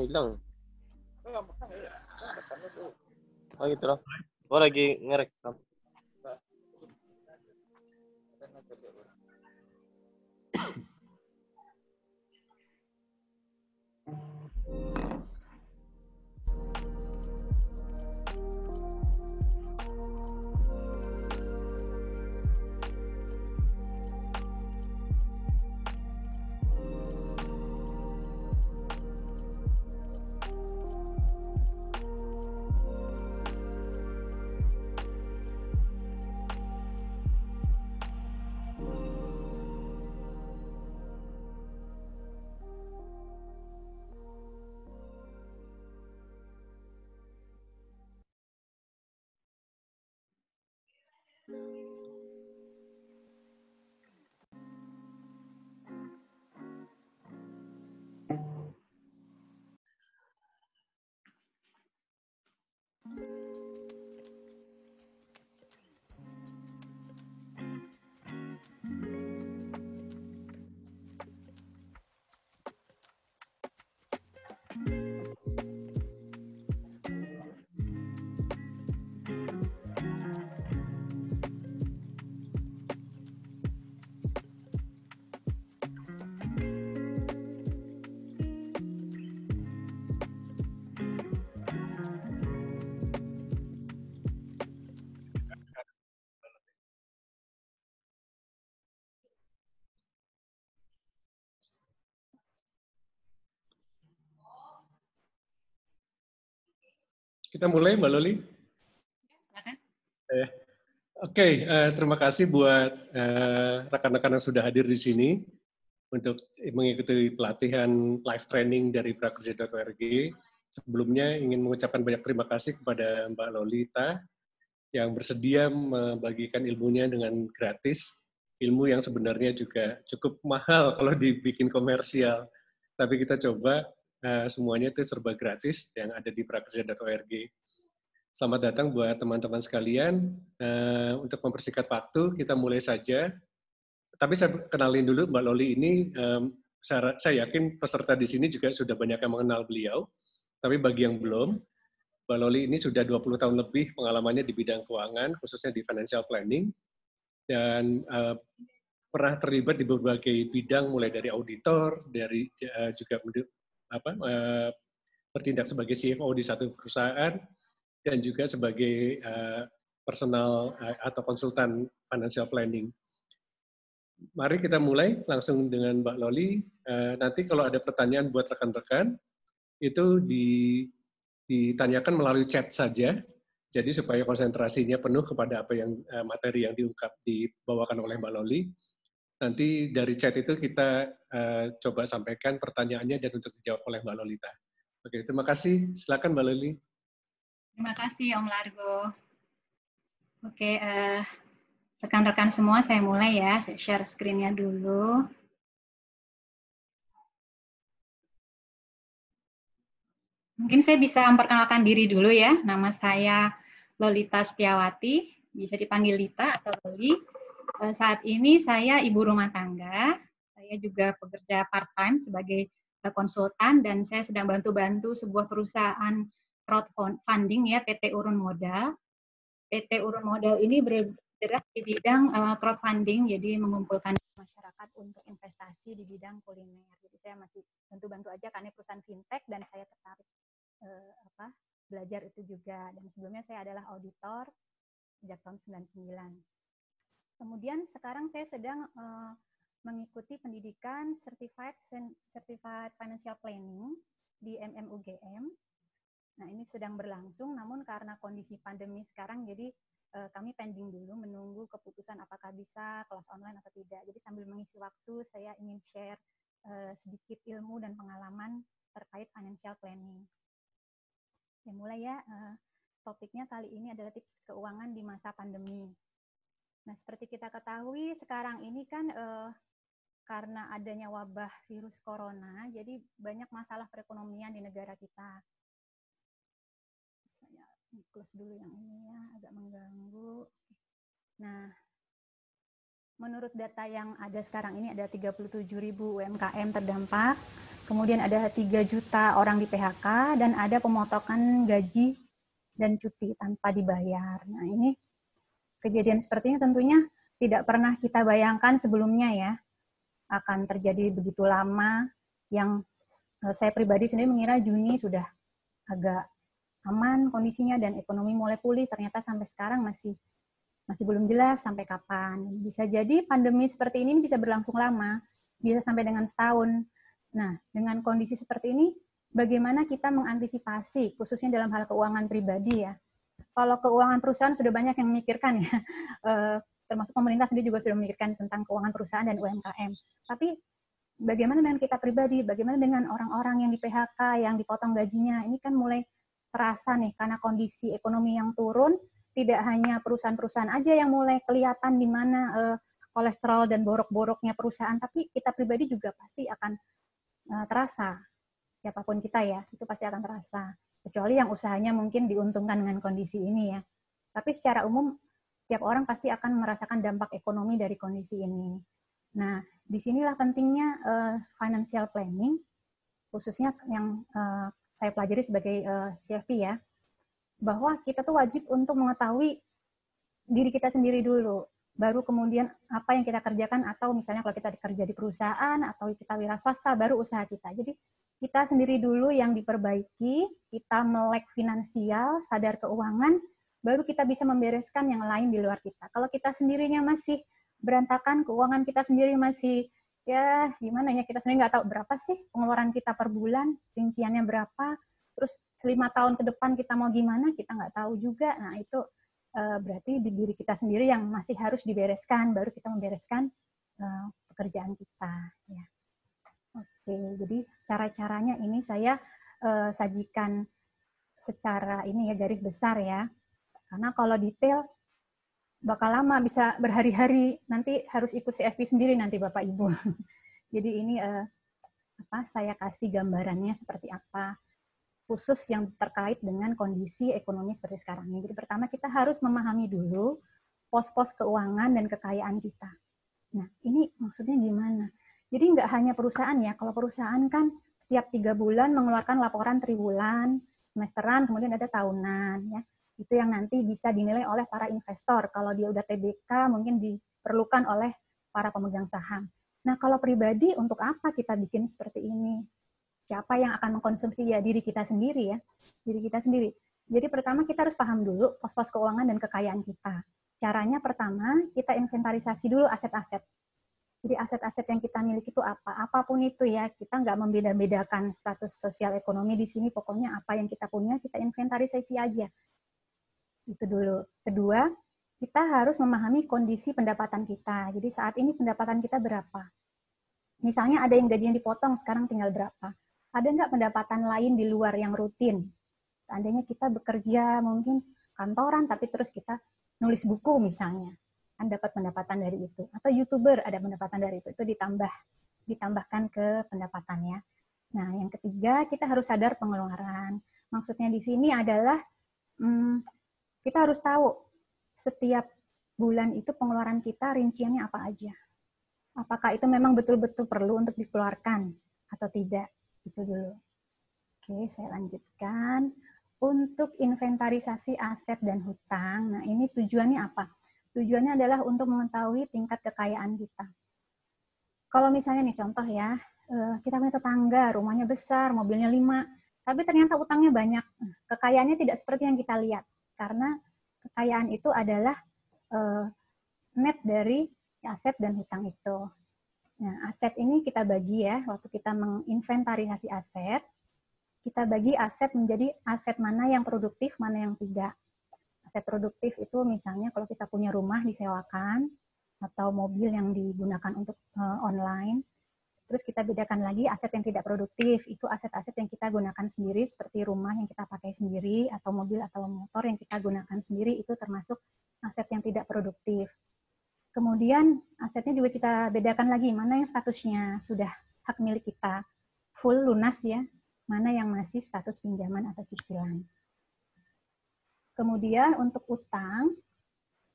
hilang. Oh gitu loh. Gua lagi ngerekam. Kita mulai, Mbak Loli. Oke, terima kasih buat rekan-rekan yang sudah hadir di sini untuk mengikuti pelatihan live training dari prakerja.org. Sebelumnya ingin mengucapkan banyak terima kasih kepada Mbak Lolita yang bersedia membagikan ilmunya dengan gratis, ilmu yang sebenarnya juga cukup mahal kalau dibikin komersial. Tapi kita coba semuanya itu serba gratis yang ada di prakerja.org. Selamat datang buat teman-teman sekalian. Untuk mempersingkat waktu, kita mulai saja. Tapi saya kenalin dulu Mbak Loli ini, saya yakin peserta di sini juga sudah banyak yang mengenal beliau. Tapi bagi yang belum, Mbak Loli ini sudah 20 tahun lebih pengalamannya di bidang keuangan, khususnya di financial planning, dan pernah terlibat di berbagai bidang, mulai dari auditor, dari juga bertindak sebagai CFO di satu perusahaan, dan juga sebagai personal atau konsultan financial planning. Mari kita mulai langsung dengan Mbak Loli. Nanti kalau ada pertanyaan buat rekan-rekan, itu ditanyakan melalui chat saja, jadi supaya konsentrasinya penuh kepada apa yang materi yang dibawakan oleh Mbak Loli. Nanti dari chat itu kita coba sampaikan pertanyaannya dan untuk dijawab oleh Mbak Lolita. Oke, terima kasih. Silakan Mbak Loli. Terima kasih Om Largo. Oke, rekan-rekan semua saya mulai ya, saya share screen-nya dulu. Mungkin saya bisa memperkenalkan diri dulu ya, nama saya Lolita Setiawati, bisa dipanggil Lita atau Loli. Saat ini saya ibu rumah tangga, saya juga pekerja part-time sebagai konsultan, dan saya sedang bantu-bantu sebuah perusahaan crowdfunding ya, PT Urun Modal. PT Urun Modal ini bergerak di bidang crowdfunding, jadi mengumpulkan masyarakat untuk investasi di bidang kuliner. Jadi saya masih bantu-bantu aja karena perusahaan fintech dan saya tertarik belajar itu juga. Dan sebelumnya saya adalah auditor sejak tahun 99. Kemudian sekarang saya sedang mengikuti pendidikan Certified Financial Planning di MMUGM. Nah, ini sedang berlangsung, namun karena kondisi pandemi sekarang, jadi kami pending dulu menunggu keputusan apakah bisa kelas online atau tidak. Jadi sambil mengisi waktu, saya ingin share sedikit ilmu dan pengalaman terkait financial planning. Ya, mulai ya, topiknya kali ini adalah tips keuangan di masa pandemi. Nah, seperti kita ketahui, sekarang ini kan karena adanya wabah virus corona, jadi banyak masalah perekonomian di negara kita. Saya close dulu yang ini ya, agak mengganggu. Nah, menurut data yang ada sekarang ini ada 37.000 UMKM terdampak, kemudian ada 3 juta orang di PHK, dan ada pemotongan gaji dan cuti tanpa dibayar. Nah, ini kejadian seperti ini tentunya tidak pernah kita bayangkan sebelumnya ya, akan terjadi begitu lama, yang saya pribadi sendiri mengira Juni sudah agak aman kondisinya dan ekonomi mulai pulih, ternyata sampai sekarang masih belum jelas sampai kapan. Bisa jadi pandemi seperti ini bisa berlangsung lama, bisa sampai dengan setahun. Nah, dengan kondisi seperti ini, bagaimana kita mengantisipasi, khususnya dalam hal keuangan pribadi ya. Kalau keuangan perusahaan sudah banyak yang memikirkan ya, termasuk pemerintah sendiri juga sudah memikirkan tentang keuangan perusahaan dan UMKM. Tapi bagaimana dengan kita pribadi, bagaimana dengan orang-orang yang di PHK, yang dipotong gajinya, ini kan mulai terasa nih, karena kondisi ekonomi yang turun, tidak hanya perusahaan-perusahaan aja yang mulai kelihatan di mana kolesterol dan borok-boroknya perusahaan, tapi kita pribadi juga pasti akan terasa. Siapapun kita ya, itu pasti akan terasa. Kecuali yang usahanya mungkin diuntungkan dengan kondisi ini ya. Tapi secara umum, tiap orang pasti akan merasakan dampak ekonomi dari kondisi ini. Nah, disinilah pentingnya financial planning, khususnya yang saya pelajari sebagai CFP ya, bahwa kita tuh wajib untuk mengetahui diri kita sendiri dulu, baru kemudian apa yang kita kerjakan, atau misalnya kalau kita kerja di perusahaan atau kita wira swasta, baru usaha kita. Jadi kita sendiri dulu yang diperbaiki, kita melek finansial, sadar keuangan, baru kita bisa membereskan yang lain di luar kita. Kalau kita sendirinya masih berantakan, keuangan kita sendiri masih ya gimana ya, kita sendiri nggak tahu berapa sih pengeluaran kita per bulan, rinciannya berapa, terus 5 tahun ke depan kita mau gimana, kita nggak tahu juga. Nah, itu berarti di diri kita sendiri yang masih harus dibereskan, baru kita membereskan pekerjaan kita. Ya. Oke, jadi cara-caranya ini saya sajikan secara ini ya, garis besar ya. Karena kalau detail bakal lama, bisa berhari-hari, nanti harus ikut CFP sendiri nanti Bapak Ibu. Jadi ini saya kasih gambarannya seperti apa, khusus yang terkait dengan kondisi ekonomi seperti sekarang ini. Jadi pertama kita harus memahami dulu pos-pos keuangan dan kekayaan kita. Nah, ini maksudnya gimana? Jadi nggak hanya perusahaan ya, kalau perusahaan kan setiap 3 bulan mengeluarkan laporan triwulan, semesteran, kemudian ada tahunan ya. Itu yang nanti bisa dinilai oleh para investor. Kalau dia udah TBK mungkin diperlukan oleh para pemegang saham. Nah, kalau pribadi untuk apa kita bikin seperti ini? Siapa yang akan mengkonsumsi? Ya diri kita sendiri ya, diri kita sendiri. Jadi pertama kita harus paham dulu pos-pos keuangan dan kekayaan kita. Caranya pertama kita inventarisasi dulu aset-aset. Jadi aset-aset yang kita miliki itu apa? Apapun itu ya, kita nggak membeda-bedakan status sosial ekonomi di sini. Pokoknya apa yang kita punya kita inventarisasi aja. Itu dulu. Kedua, kita harus memahami kondisi pendapatan kita. Jadi saat ini pendapatan kita berapa? Misalnya ada yang gajinya dipotong, sekarang tinggal berapa? Ada nggak pendapatan lain di luar yang rutin? Seandainya kita bekerja mungkin kantoran, tapi terus kita nulis buku misalnya, kan dapat pendapatan dari itu. Atau YouTuber ada pendapatan dari itu ditambahkan ke pendapatannya. Nah, yang ketiga, kita harus sadar pengeluaran. Maksudnya di sini adalah kita harus tahu setiap bulan itu pengeluaran kita rinciannya apa aja. Apakah itu memang betul-betul perlu untuk dikeluarkan atau tidak? Itu dulu. Oke, saya lanjutkan. Untuk inventarisasi aset dan hutang, nah ini tujuannya apa? Tujuannya adalah untuk mengetahui tingkat kekayaan kita. Kalau misalnya nih contoh ya, kita punya tetangga, rumahnya besar, mobilnya 5, tapi ternyata utangnya banyak. Kekayaannya tidak seperti yang kita lihat, karena kekayaan itu adalah net dari aset dan hutang itu. Nah, aset ini kita bagi ya, waktu kita menginventarisasi aset, kita bagi aset menjadi aset mana yang produktif, mana yang tidak. Aset produktif itu misalnya kalau kita punya rumah disewakan, atau mobil yang digunakan untuk online. Terus kita bedakan lagi aset yang tidak produktif, itu aset-aset yang kita gunakan sendiri, seperti rumah yang kita pakai sendiri, atau mobil atau motor yang kita gunakan sendiri, itu termasuk aset yang tidak produktif. Kemudian asetnya juga kita bedakan lagi, mana yang statusnya sudah hak milik kita, full lunas ya, mana yang masih status pinjaman atau cicilan. Kemudian untuk utang,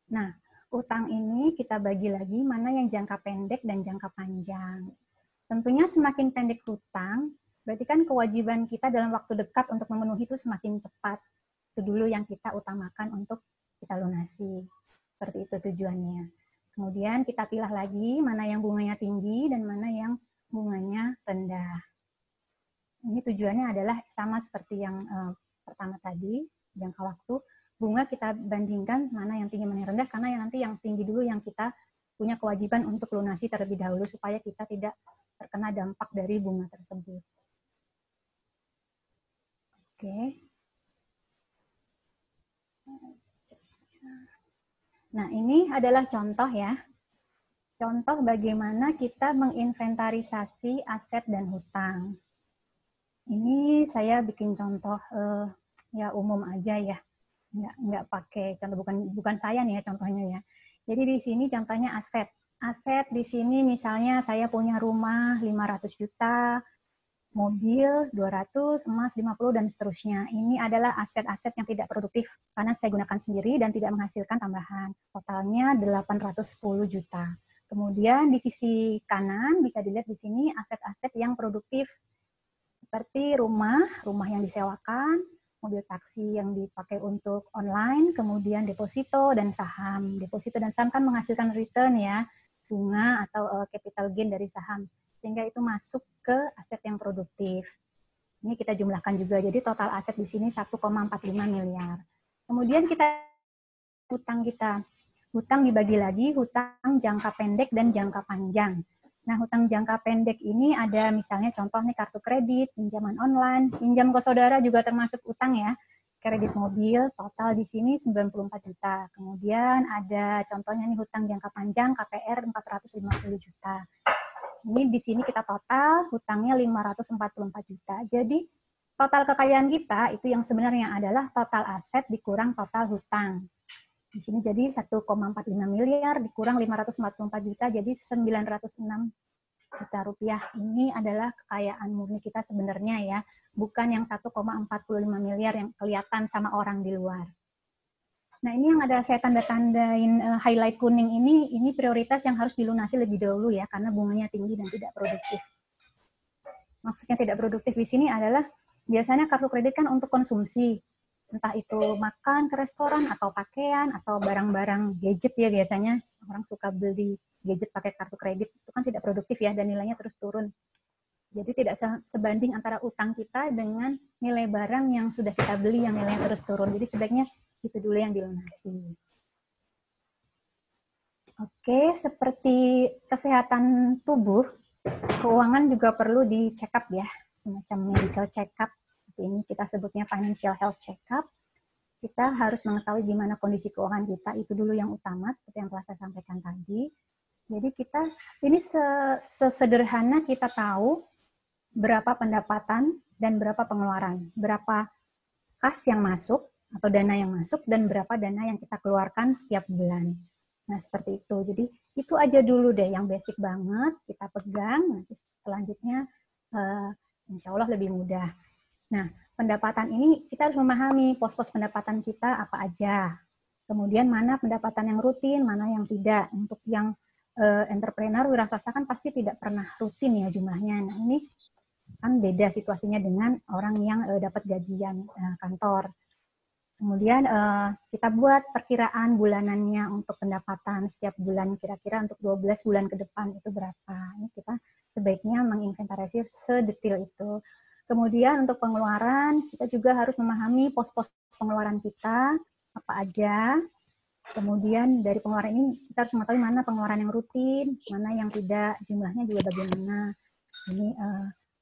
nah utang ini kita bagi lagi mana yang jangka pendek dan jangka panjang. Tentunya semakin pendek hutang, berarti kan kewajiban kita dalam waktu dekat untuk memenuhi itu semakin cepat. Itu dulu yang kita utamakan untuk kita lunasi. Seperti itu tujuannya. Kemudian kita pilih lagi mana yang bunganya tinggi dan mana yang bunganya rendah. Ini tujuannya adalah sama seperti yang pertama tadi, jangka waktu. Bunga kita bandingkan mana yang tinggi, mana yang rendah, karena yang nanti yang tinggi dulu yang kita punya kewajiban untuk lunasi terlebih dahulu, supaya kita tidak terkena dampak dari bunga tersebut. Oke. Nah, ini adalah contoh ya. Contoh bagaimana kita menginventarisasi aset dan hutang. Ini saya bikin contoh ya umum aja ya, nggak pakai contoh, bukan saya nih ya contohnya ya. Jadi di sini contohnya aset. Aset di sini misalnya saya punya rumah 500 juta, mobil 200, emas 50 dan seterusnya. Ini adalah aset-aset yang tidak produktif karena saya gunakan sendiri dan tidak menghasilkan tambahan. Totalnya 810 juta. Kemudian di sisi kanan bisa dilihat di sini aset-aset yang produktif, seperti rumah yang disewakan, mobil taksi yang dipakai untuk online, kemudian deposito dan saham. Deposito dan saham kan menghasilkan return ya, bunga atau capital gain dari saham. Sehingga itu masuk ke aset yang produktif. Ini kita jumlahkan juga, jadi total aset di sini 1,45 miliar. Kemudian kita hutang kita. Hutang dibagi lagi, hutang jangka pendek dan jangka panjang. Nah, hutang jangka pendek ini ada misalnya contoh nih kartu kredit, pinjaman online, pinjam ke saudara juga termasuk utang ya. Kredit mobil, total di sini 94 juta. Kemudian ada contohnya nih hutang jangka panjang, KPR 450 juta. Ini di sini kita total hutangnya 544 juta. Jadi total kekayaan kita itu yang sebenarnya adalah total aset dikurang total hutang. Di sini jadi 1,45 miliar dikurang 544 juta, jadi 906 juta rupiah. Ini adalah kekayaan murni kita sebenarnya ya, bukan yang 1,45 miliar yang kelihatan sama orang di luar. Nah, ini yang ada saya tanda-tandain highlight kuning ini prioritas yang harus dilunasi lebih dahulu ya, karena bunganya tinggi dan tidak produktif. Maksudnya tidak produktif di sini adalah biasanya kartu kredit kan untuk konsumsi, entah itu makan ke restoran atau pakaian atau barang-barang gadget ya, biasanya orang suka beli gadget pakai kartu kredit, itu kan tidak produktif ya dan nilainya terus turun. Jadi tidak sebanding antara utang kita dengan nilai barang yang sudah kita beli yang nilainya terus turun. Jadi sebaiknya itu dulu yang dilunasi. Oke, seperti kesehatan tubuh, keuangan juga perlu di check up ya, semacam medical check up. Ini kita sebutnya financial health check-up. Kita harus mengetahui gimana kondisi keuangan kita, itu dulu yang utama, seperti yang telah saya sampaikan tadi. Jadi kita, ini sesederhana kita tahu berapa pendapatan dan berapa pengeluaran, berapa kas yang masuk atau dana yang masuk, dan berapa dana yang kita keluarkan setiap bulan. Nah, seperti itu. Jadi itu aja dulu deh, yang basic banget, kita pegang, nanti selanjutnya insya Allah lebih mudah. Nah, pendapatan ini kita harus memahami pos-pos pendapatan kita apa aja. Kemudian mana pendapatan yang rutin, mana yang tidak. Untuk yang entrepreneur, wiraswasta kan pasti tidak pernah rutin ya jumlahnya. Nah, ini kan beda situasinya dengan orang yang dapat gajian kantor. Kemudian kita buat perkiraan bulanannya untuk pendapatan setiap bulan, kira-kira untuk 12 bulan ke depan itu berapa. Ini kita sebaiknya menginventarisir sedetail itu. Kemudian untuk pengeluaran, kita juga harus memahami pos-pos pengeluaran kita, apa aja. Kemudian dari pengeluaran ini, kita harus mengetahui mana pengeluaran yang rutin, mana yang tidak, jumlahnya juga bagaimana. Ini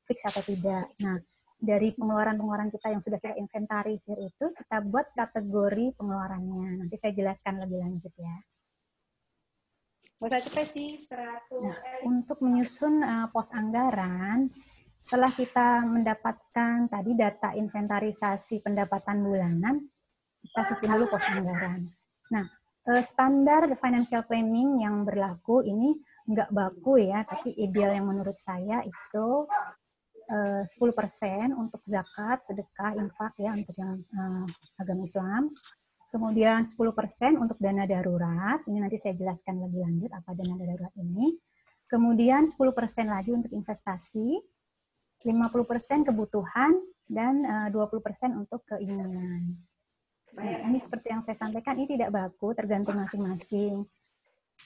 fix atau tidak. Nah, dari pengeluaran-pengeluaran kita yang sudah kita inventarisir itu, kita buat kategori pengeluarannya. Nanti saya jelaskan lebih lanjut ya. Nah, untuk menyusun pos anggaran, setelah kita mendapatkan tadi data inventarisasi pendapatan bulanan, kita susun dulu pos anggaran. Nah, standar financial planning yang berlaku ini nggak baku ya, tapi ideal yang menurut saya itu 10% untuk zakat, sedekah, infak ya untuk yang agama Islam. Kemudian 10% untuk dana darurat. Ini nanti saya jelaskan lebih lanjut apa dana darurat ini. Kemudian 10% lagi untuk investasi, 50% kebutuhan, dan 20% untuk keinginan. Nah, ini seperti yang saya sampaikan, ini tidak baku, tergantung masing-masing.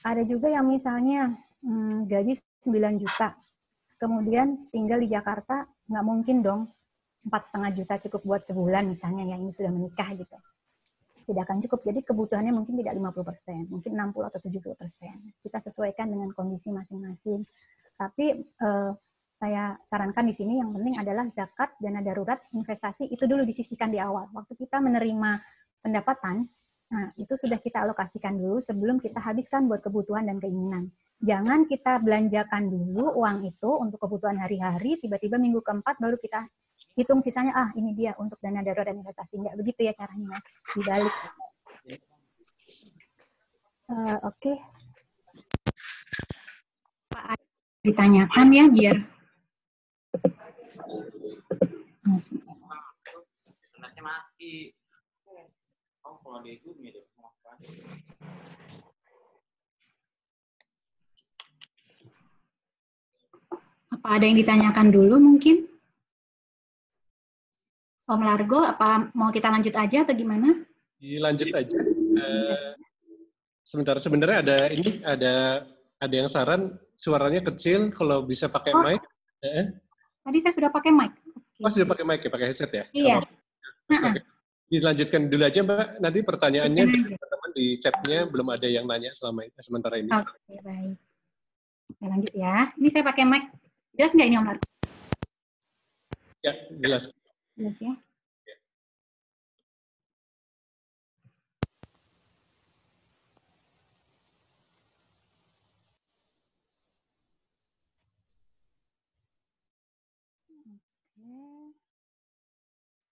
Ada juga yang misalnya gaji 9 juta, kemudian tinggal di Jakarta, nggak mungkin dong 4,5 juta cukup buat sebulan misalnya, yang ini sudah menikah gitu. Tidak akan cukup, jadi kebutuhannya mungkin tidak 50%, mungkin 60 atau 70%. Kita sesuaikan dengan kondisi masing-masing. Tapi saya sarankan di sini yang penting adalah zakat, dana darurat, investasi, itu dulu disisihkan di awal. Waktu kita menerima pendapatan, nah itu sudah kita alokasikan dulu sebelum kita habiskan buat kebutuhan dan keinginan. Jangan kita belanjakan dulu uang itu untuk kebutuhan hari-hari, tiba-tiba minggu keempat baru kita hitung sisanya, ini dia untuk dana darurat dan investasi. Nggak begitu ya caranya, dibalik. Oke. Pak, ditanyakan ya biar. Internetnya mati. Oh, kalau di Zoom ya. Apa ada yang ditanyakan dulu mungkin? Om Largo, apa mau kita lanjut aja atau gimana? Lanjut aja. Sebenarnya ada yang saran suaranya kecil, kalau bisa pakai mic. Tadi saya sudah pakai mic. Oh, sudah pakai mic ya, pakai headset ya? Iya. Oke. Dilanjutkan dulu aja, Mbak. Nanti pertanyaannya teman-teman di chatnya belum ada yang nanya sementara ini. Oke, baik. Saya lanjut ya. Ini saya pakai mic. Jelas nggak ini Om Largo? Ya, jelas. Jelas ya.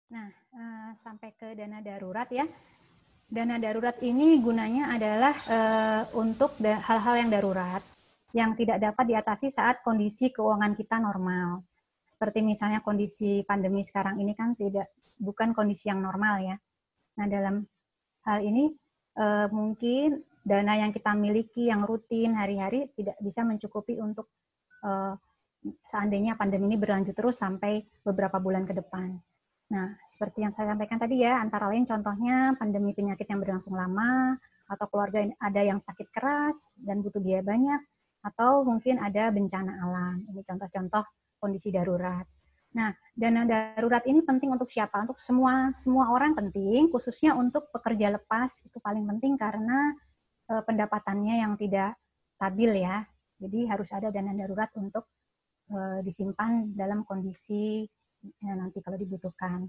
Nah, sampai ke dana darurat ya. Dana darurat ini gunanya adalah untuk hal-hal yang darurat, yang tidak dapat diatasi saat kondisi keuangan kita normal. Seperti misalnya kondisi pandemi sekarang ini kan bukan kondisi yang normal ya. Nah, dalam hal ini mungkin dana yang kita miliki yang rutin hari-hari tidak bisa mencukupi untuk seandainya pandemi ini berlanjut terus sampai beberapa bulan ke depan. Nah, seperti yang saya sampaikan tadi ya, antara lain contohnya pandemi penyakit yang berlangsung lama, atau keluarga ada yang sakit keras dan butuh biaya banyak, atau mungkin ada bencana alam. Ini contoh-contoh kondisi darurat. Nah, dana darurat ini penting untuk siapa? Untuk semua orang penting, khususnya untuk pekerja lepas, itu paling penting karena pendapatannya yang tidak stabil ya. Jadi harus ada dana darurat untuk disimpan dalam kondisi nanti kalau dibutuhkan.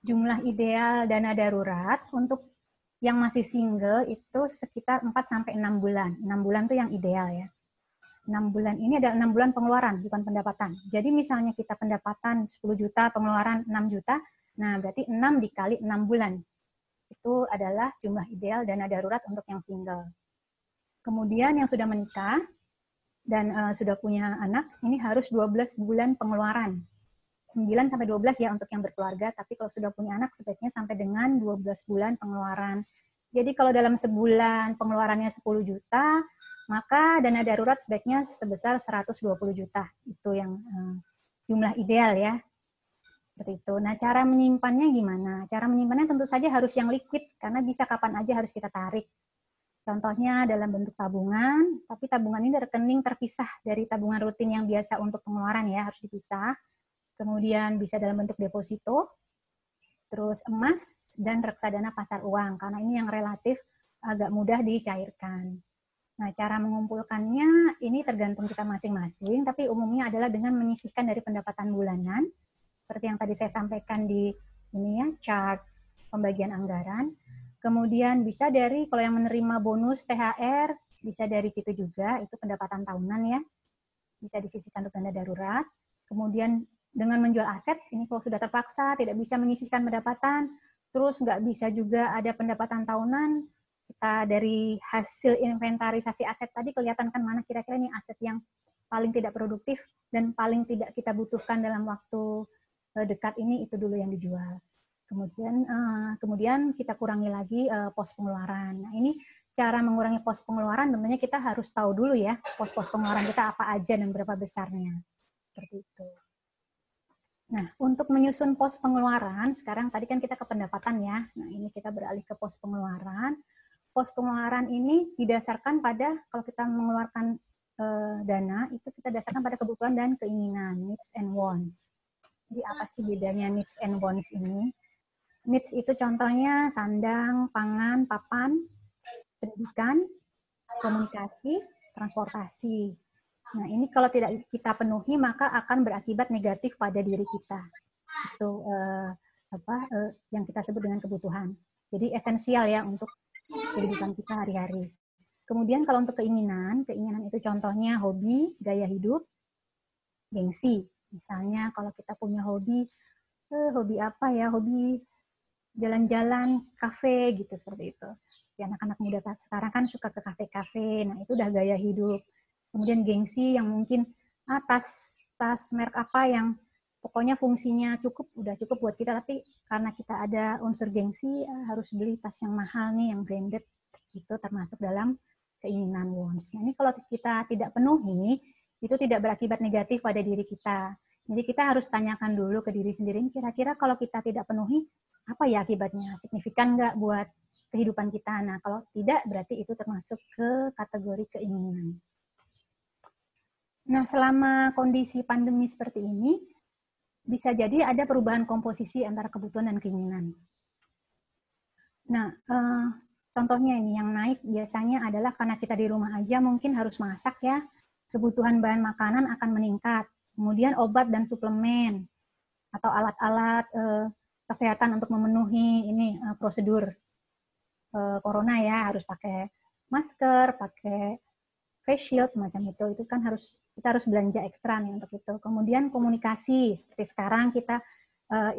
Jumlah ideal dana darurat untuk yang masih single itu sekitar 4-6 bulan. 6 bulan itu yang ideal ya. 6 bulan ini adalah 6 bulan pengeluaran, bukan pendapatan. Jadi misalnya kita pendapatan 10 juta, pengeluaran 6 juta, nah berarti 6 dikali 6 bulan. Itu adalah jumlah ideal dana darurat untuk yang single. Kemudian yang sudah menikah dan sudah punya anak, ini harus 12 bulan pengeluaran. 9-12 ya untuk yang berkeluarga, tapi kalau sudah punya anak sebaiknya sampai dengan 12 bulan pengeluaran. Jadi kalau dalam sebulan pengeluarannya 10 juta, maka dana darurat sebaiknya sebesar 120 juta. Itu yang jumlah ideal ya. Seperti itu. Nah, cara menyimpannya gimana? Cara menyimpannya tentu saja harus yang liquid, karena bisa kapan aja harus kita tarik. Contohnya dalam bentuk tabungan, tapi tabungan ini rekening terpisah dari tabungan rutin yang biasa untuk pengeluaran ya, harus dipisah. Kemudian bisa dalam bentuk deposito, terus emas, dan reksadana pasar uang, karena ini yang relatif agak mudah dicairkan. Nah, cara mengumpulkannya ini tergantung kita masing-masing, tapi umumnya adalah dengan menyisihkan dari pendapatan bulanan, seperti yang tadi saya sampaikan di ini ya, chart pembagian anggaran. Kemudian bisa dari, kalau yang menerima bonus THR, bisa dari situ juga, itu pendapatan tahunan ya, bisa disisihkan untuk dana darurat. Kemudian dengan menjual aset, ini kalau sudah terpaksa tidak bisa menyisihkan pendapatan, terus nggak bisa juga ada pendapatan tahunan, kita dari hasil inventarisasi aset tadi kelihatan kan mana kira-kira nih aset yang paling tidak produktif dan paling tidak kita butuhkan dalam waktu dekat ini, itu dulu yang dijual. Kemudian kita kurangi lagi pos pengeluaran. Nah, ini cara mengurangi pos pengeluaran, tentunya kita harus tahu dulu ya, pos-pos pengeluaran kita apa aja dan berapa besarnya. Seperti itu. Nah, untuk menyusun pos pengeluaran, sekarang tadi kan kita ke pendapatan ya. Nah, ini kita beralih ke pos pengeluaran. Pos pengeluaran ini didasarkan pada, kalau kita mengeluarkan dana, itu kita dasarkan pada kebutuhan dan keinginan, needs and wants. Jadi apa sih bedanya needs and wants ini? Needs itu contohnya sandang, pangan, papan, pendidikan, komunikasi, transportasi. Nah, ini kalau tidak kita penuhi, maka akan berakibat negatif pada diri kita. Itu yang kita sebut dengan kebutuhan. Jadi esensial ya untuk kehidupan kita hari-hari. Kemudian kalau untuk keinginan itu contohnya hobi, gaya hidup, gengsi. Misalnya kalau kita punya hobi apa ya, hobi jalan-jalan, kafe gitu, seperti itu. Ya, anak-anak muda sekarang kan suka ke kafe-kafe, nah itu udah gaya hidup. Kemudian gengsi yang mungkin tas merek apa yang pokoknya fungsinya udah cukup buat kita, tapi karena kita ada unsur gengsi, harus beli tas yang mahal nih, yang branded, itu termasuk dalam keinginan wants. Nah, ini kalau kita tidak penuhi, itu tidak berakibat negatif pada diri kita. Jadi kita harus tanyakan dulu ke diri sendiri, kira-kira kalau kita tidak penuhi, apa ya akibatnya? Signifikan nggak buat kehidupan kita? Nah, kalau tidak, berarti itu termasuk ke kategori keinginan. Nah, selama kondisi pandemi seperti ini, bisa jadi ada perubahan komposisi antara kebutuhan dan keinginan. Nah, contohnya ini, yang naik biasanya adalah karena kita di rumah aja mungkin harus masak ya, kebutuhan bahan makanan akan meningkat. Kemudian obat dan suplemen, atau alat-alat kesehatan untuk memenuhi ini prosedur corona ya, harus pakai masker, pakai face shield semacam itu kan kita harus belanja ekstra nih untuk itu. Kemudian komunikasi, seperti sekarang kita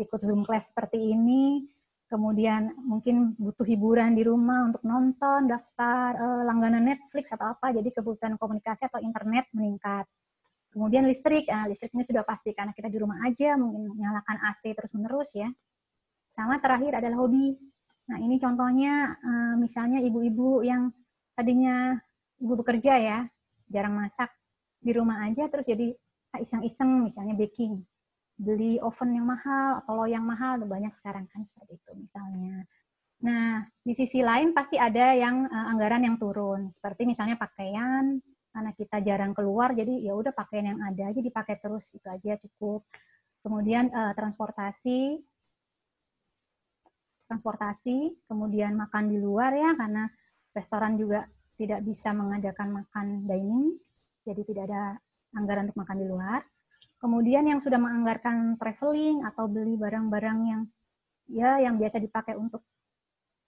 ikut Zoom class seperti ini, kemudian mungkin butuh hiburan di rumah untuk nonton, daftar langganan Netflix atau apa, jadi kebutuhan komunikasi atau internet meningkat. Kemudian listrik ini sudah pasti karena kita di rumah aja, mungkin nyalakan AC terus-menerus ya. Sama terakhir adalah hobi. Nah, ini contohnya misalnya ibu-ibu yang tadinya ibu bekerja ya, jarang masak, di rumah aja terus jadi iseng-iseng misalnya baking. Beli oven yang mahal atau loyang mahal, banyak sekarang kan seperti itu misalnya. Nah, di sisi lain pasti ada yang anggaran yang turun, seperti misalnya pakaian, karena kita jarang keluar, jadi ya udah pakaian yang ada aja dipakai terus, itu aja cukup. Kemudian transportasi, kemudian makan di luar ya, karena restoran juga tidak bisa mengadakan makan dining, jadi tidak ada anggaran untuk makan di luar. Kemudian yang sudah menganggarkan traveling atau beli barang-barang yang biasa dipakai untuk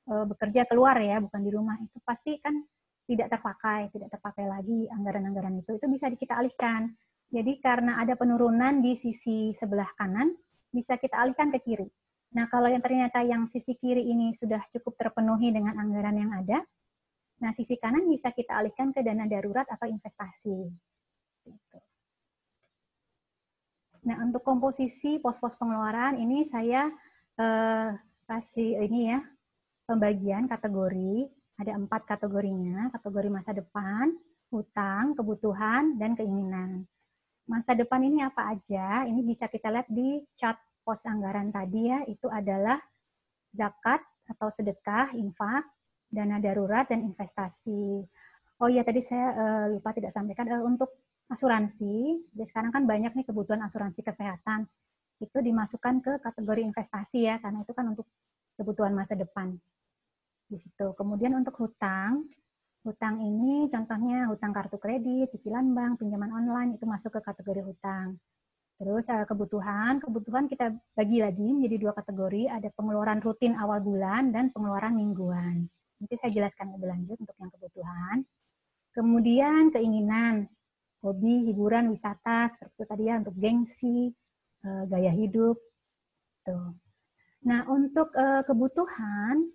bekerja keluar ya, bukan di rumah, itu pasti kan tidak terpakai lagi anggaran-anggaran itu bisa kita alihkan. Jadi karena ada penurunan di sisi sebelah kanan, bisa kita alihkan ke kiri. Nah, kalau yang ternyata yang sisi kiri ini sudah cukup terpenuhi dengan anggaran yang ada, nah sisi kanan bisa kita alihkan ke dana darurat atau investasi. Nah, untuk komposisi pos-pos pengeluaran ini saya kasih ini ya, pembagian kategori. Ada 4 kategorinya, kategori masa depan, hutang, kebutuhan, dan keinginan. Masa depan ini apa aja? Ini bisa kita lihat di chart pos anggaran tadi ya, itu adalah zakat atau sedekah, infak, dana darurat, dan investasi. Oh iya, tadi saya lupa tidak sampaikan, untuk asuransi, sekarang kan banyak nih kebutuhan asuransi kesehatan, itu dimasukkan ke kategori investasi ya, karena itu kan untuk kebutuhan masa depan. Di situ. Kemudian untuk hutang ini contohnya hutang kartu kredit, cicilan bank, pinjaman online, itu masuk ke kategori hutang. Terus kebutuhan kita bagi lagi menjadi 2 kategori, ada pengeluaran rutin awal bulan dan pengeluaran mingguan. Nanti saya jelaskan lebih lanjut untuk yang kebutuhan. Kemudian keinginan, hobi, hiburan, wisata, seperti itu tadi ya, untuk gengsi, gaya hidup. Tuh. Nah, untuk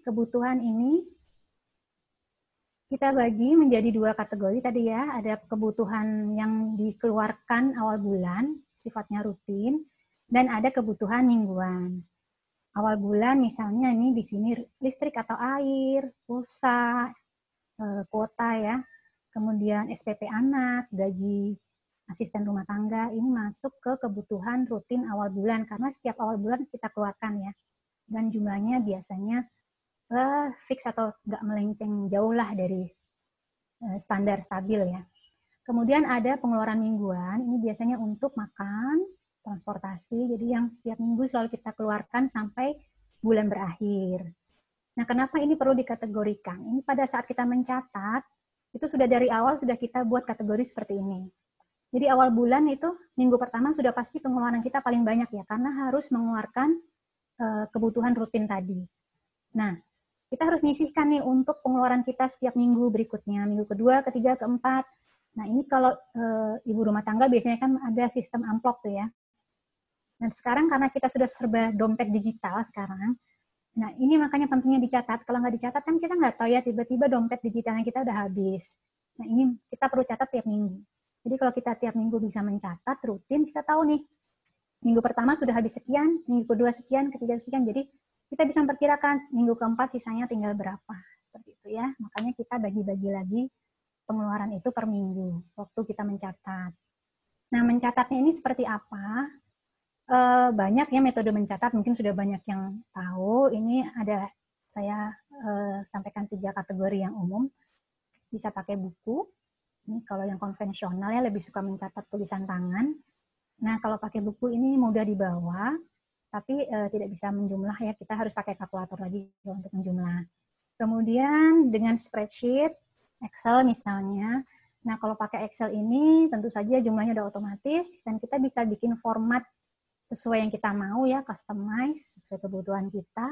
kebutuhan ini kita bagi menjadi 2 kategori tadi ya. Ada kebutuhan yang dikeluarkan awal bulan, sifatnya rutin, dan ada kebutuhan mingguan. Awal bulan misalnya ini di sini listrik atau air, pulsa, kuota ya, kemudian SPP anak, gaji asisten rumah tangga, ini masuk ke kebutuhan rutin awal bulan, karena setiap awal bulan kita keluarkan ya, dan jumlahnya biasanya fix atau nggak melenceng jauh lah dari standar stabil ya. Kemudian ada pengeluaran mingguan, ini biasanya untuk makan, transportasi, jadi yang setiap minggu selalu kita keluarkan sampai bulan berakhir. Nah, kenapa ini perlu dikategorikan? Ini pada saat kita mencatat, itu sudah dari awal sudah kita buat kategori seperti ini. Jadi awal bulan itu, minggu pertama sudah pasti pengeluaran kita paling banyak ya, karena harus mengeluarkan kebutuhan rutin tadi. Nah, kita harus menyisihkan nih untuk pengeluaran kita setiap minggu berikutnya, minggu kedua, ketiga, keempat. Nah, ini kalau ibu rumah tangga biasanya kan ada sistem amplop tuh ya. Dan sekarang karena kita sudah serba dompet digital sekarang, nah ini makanya pentingnya dicatat. Kalau nggak dicatat kan kita nggak tahu ya, tiba-tiba dompet digitalnya kita udah habis. Nah, ini kita perlu catat tiap minggu. Jadi kalau kita tiap minggu bisa mencatat rutin, kita tahu nih, minggu pertama sudah habis sekian, minggu kedua sekian, ketiga sekian. Jadi kita bisa memperkirakan minggu keempat sisanya tinggal berapa. Seperti itu ya. Makanya kita bagi-bagi lagi pengeluaran itu per minggu waktu kita mencatat. Nah, mencatatnya ini seperti apa? Banyak ya metode mencatat, mungkin sudah banyak yang tahu. Ini ada saya sampaikan 3 kategori yang umum. Bisa pakai buku. Ini kalau yang konvensional ya lebih suka mencatat tulisan tangan. Nah, kalau pakai buku ini mudah dibawa, tapi tidak bisa menjumlah ya. Kita harus pakai kalkulator lagi untuk menjumlah. Kemudian dengan spreadsheet, Excel misalnya. Nah, kalau pakai Excel ini tentu saja jumlahnya udah otomatis dan kita bisa bikin format sesuai yang kita mau ya, customize sesuai kebutuhan kita.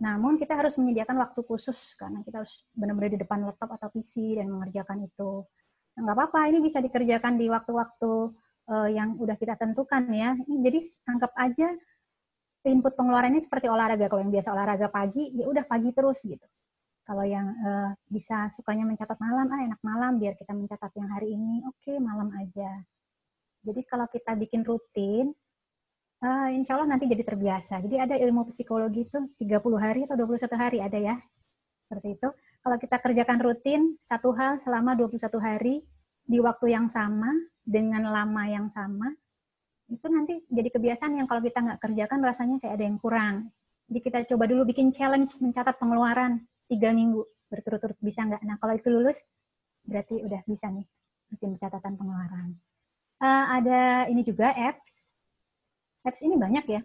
Namun kita harus menyediakan waktu khusus karena kita harus benar-benar di depan laptop atau PC dan mengerjakan itu. Nah, nggak apa-apa, ini bisa dikerjakan di waktu-waktu yang udah kita tentukan ya. Jadi anggap aja input pengeluarannya seperti olahraga. Kalau yang biasa olahraga pagi, ya udah pagi terus gitu. Kalau yang bisa sukanya mencatat malam, enak malam biar kita mencatat yang hari ini, oke, malam aja. Jadi kalau kita bikin rutin, insya Allah nanti jadi terbiasa. Jadi ada ilmu psikologi itu 30 hari atau 21 hari ada ya. Seperti itu. Kalau kita kerjakan rutin, satu hal selama 21 hari, di waktu yang sama, dengan lama yang sama, itu nanti jadi kebiasaan yang kalau kita nggak kerjakan rasanya kayak ada yang kurang. Jadi kita coba dulu bikin challenge mencatat pengeluaran 3 minggu berturut-turut, bisa nggak? Nah, kalau itu lulus, berarti udah bisa nih bikin catatan pengeluaran. Ada ini juga apps. Apps ini banyak ya.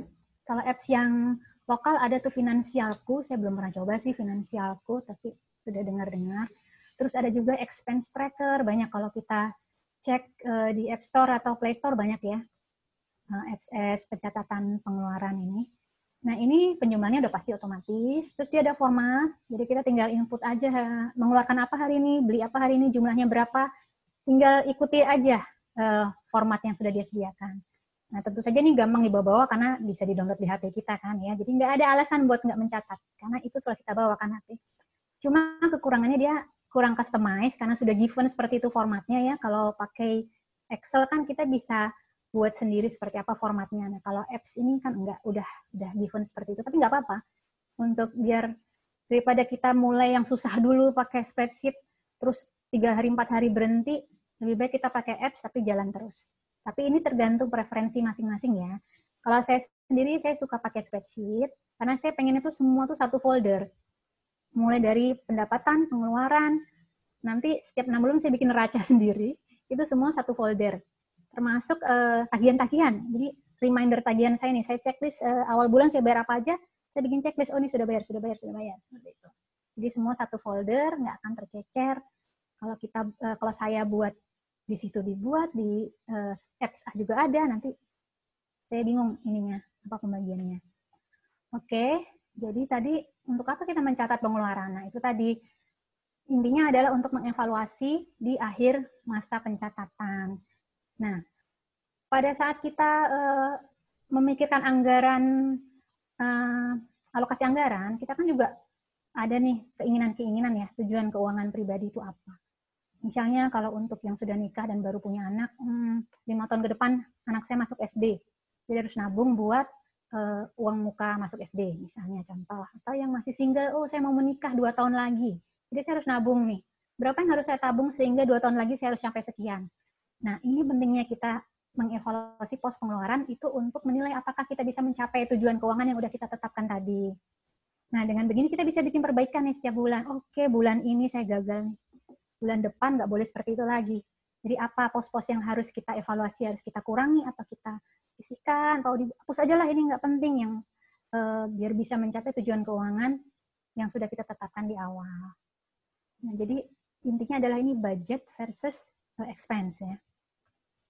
Kalau apps yang lokal ada tuh Finansialku, saya belum pernah coba sih Finansialku, tapi sudah dengar-dengar. Terus ada juga expense tracker, banyak kalau kita cek di App Store atau Play Store banyak ya. Apps pencatatan pengeluaran ini. Nah, ini penjumlahannya udah pasti otomatis. Terus dia ada format, jadi kita tinggal input aja mengeluarkan apa hari ini, beli apa hari ini, jumlahnya berapa. Tinggal ikuti aja format yang sudah dia sediakan. Nah, tentu saja ini gampang dibawa-bawa karena bisa di-download di HP kita kan ya. Jadi nggak ada alasan buat nggak mencatat, karena itu selalu kita bawa kan HP. Cuma kekurangannya dia kurang customize karena sudah given seperti itu formatnya ya. Kalau pakai Excel kan kita bisa buat sendiri seperti apa formatnya. Nah, kalau apps ini kan enggak, udah given seperti itu. Tapi nggak apa-apa. Untuk biar daripada kita mulai yang susah dulu pakai spreadsheet, terus 3 hari, 4 hari berhenti, lebih baik kita pakai apps tapi jalan terus. Tapi ini tergantung preferensi masing-masing ya. Kalau saya sendiri, saya suka pakai spreadsheet, karena saya pengen itu semua tuh satu folder. Mulai dari pendapatan, pengeluaran, nanti setiap 6 bulan saya bikin neraca sendiri, itu semua satu folder. Termasuk tagihan-tagihan. Jadi reminder tagihan saya nih, saya checklist awal bulan saya bayar apa aja, saya bikin checklist, oh ini sudah bayar. Seperti itu. Jadi semua satu folder, nggak akan tercecer. Kalau saya buat di situ dibuat, di apps juga ada, nanti saya bingung ininya, apa pembagiannya. Oke, jadi tadi untuk apa kita mencatat pengeluaran? Nah, itu tadi intinya adalah untuk mengevaluasi di akhir masa pencatatan. Nah, pada saat kita memikirkan anggaran, alokasi anggaran, kita kan juga ada nih keinginan-keinginan ya, tujuan keuangan pribadi itu apa. Misalnya kalau untuk yang sudah nikah dan baru punya anak, 5 tahun ke depan anak saya masuk SD, jadi harus nabung buat uang muka masuk SD, misalnya contoh. Atau yang masih single, oh saya mau menikah 2 tahun lagi, jadi saya harus nabung nih berapa yang harus saya tabung sehingga 2 tahun lagi saya harus sampai sekian. Nah, ini pentingnya kita mengevaluasi pos pengeluaran itu untuk menilai apakah kita bisa mencapai tujuan keuangan yang udah kita tetapkan tadi. Nah, dengan begini kita bisa bikin perbaikan nih setiap bulan. Oke, bulan ini saya gagal nih. Bulan depan nggak boleh seperti itu lagi. Jadi apa pos-pos yang harus kita evaluasi, harus kita kurangi atau kita sisihkan, atau dihapus aja lah, ini nggak penting, yang biar bisa mencapai tujuan keuangan yang sudah kita tetapkan di awal. Nah, jadi intinya adalah ini budget versus expense ya.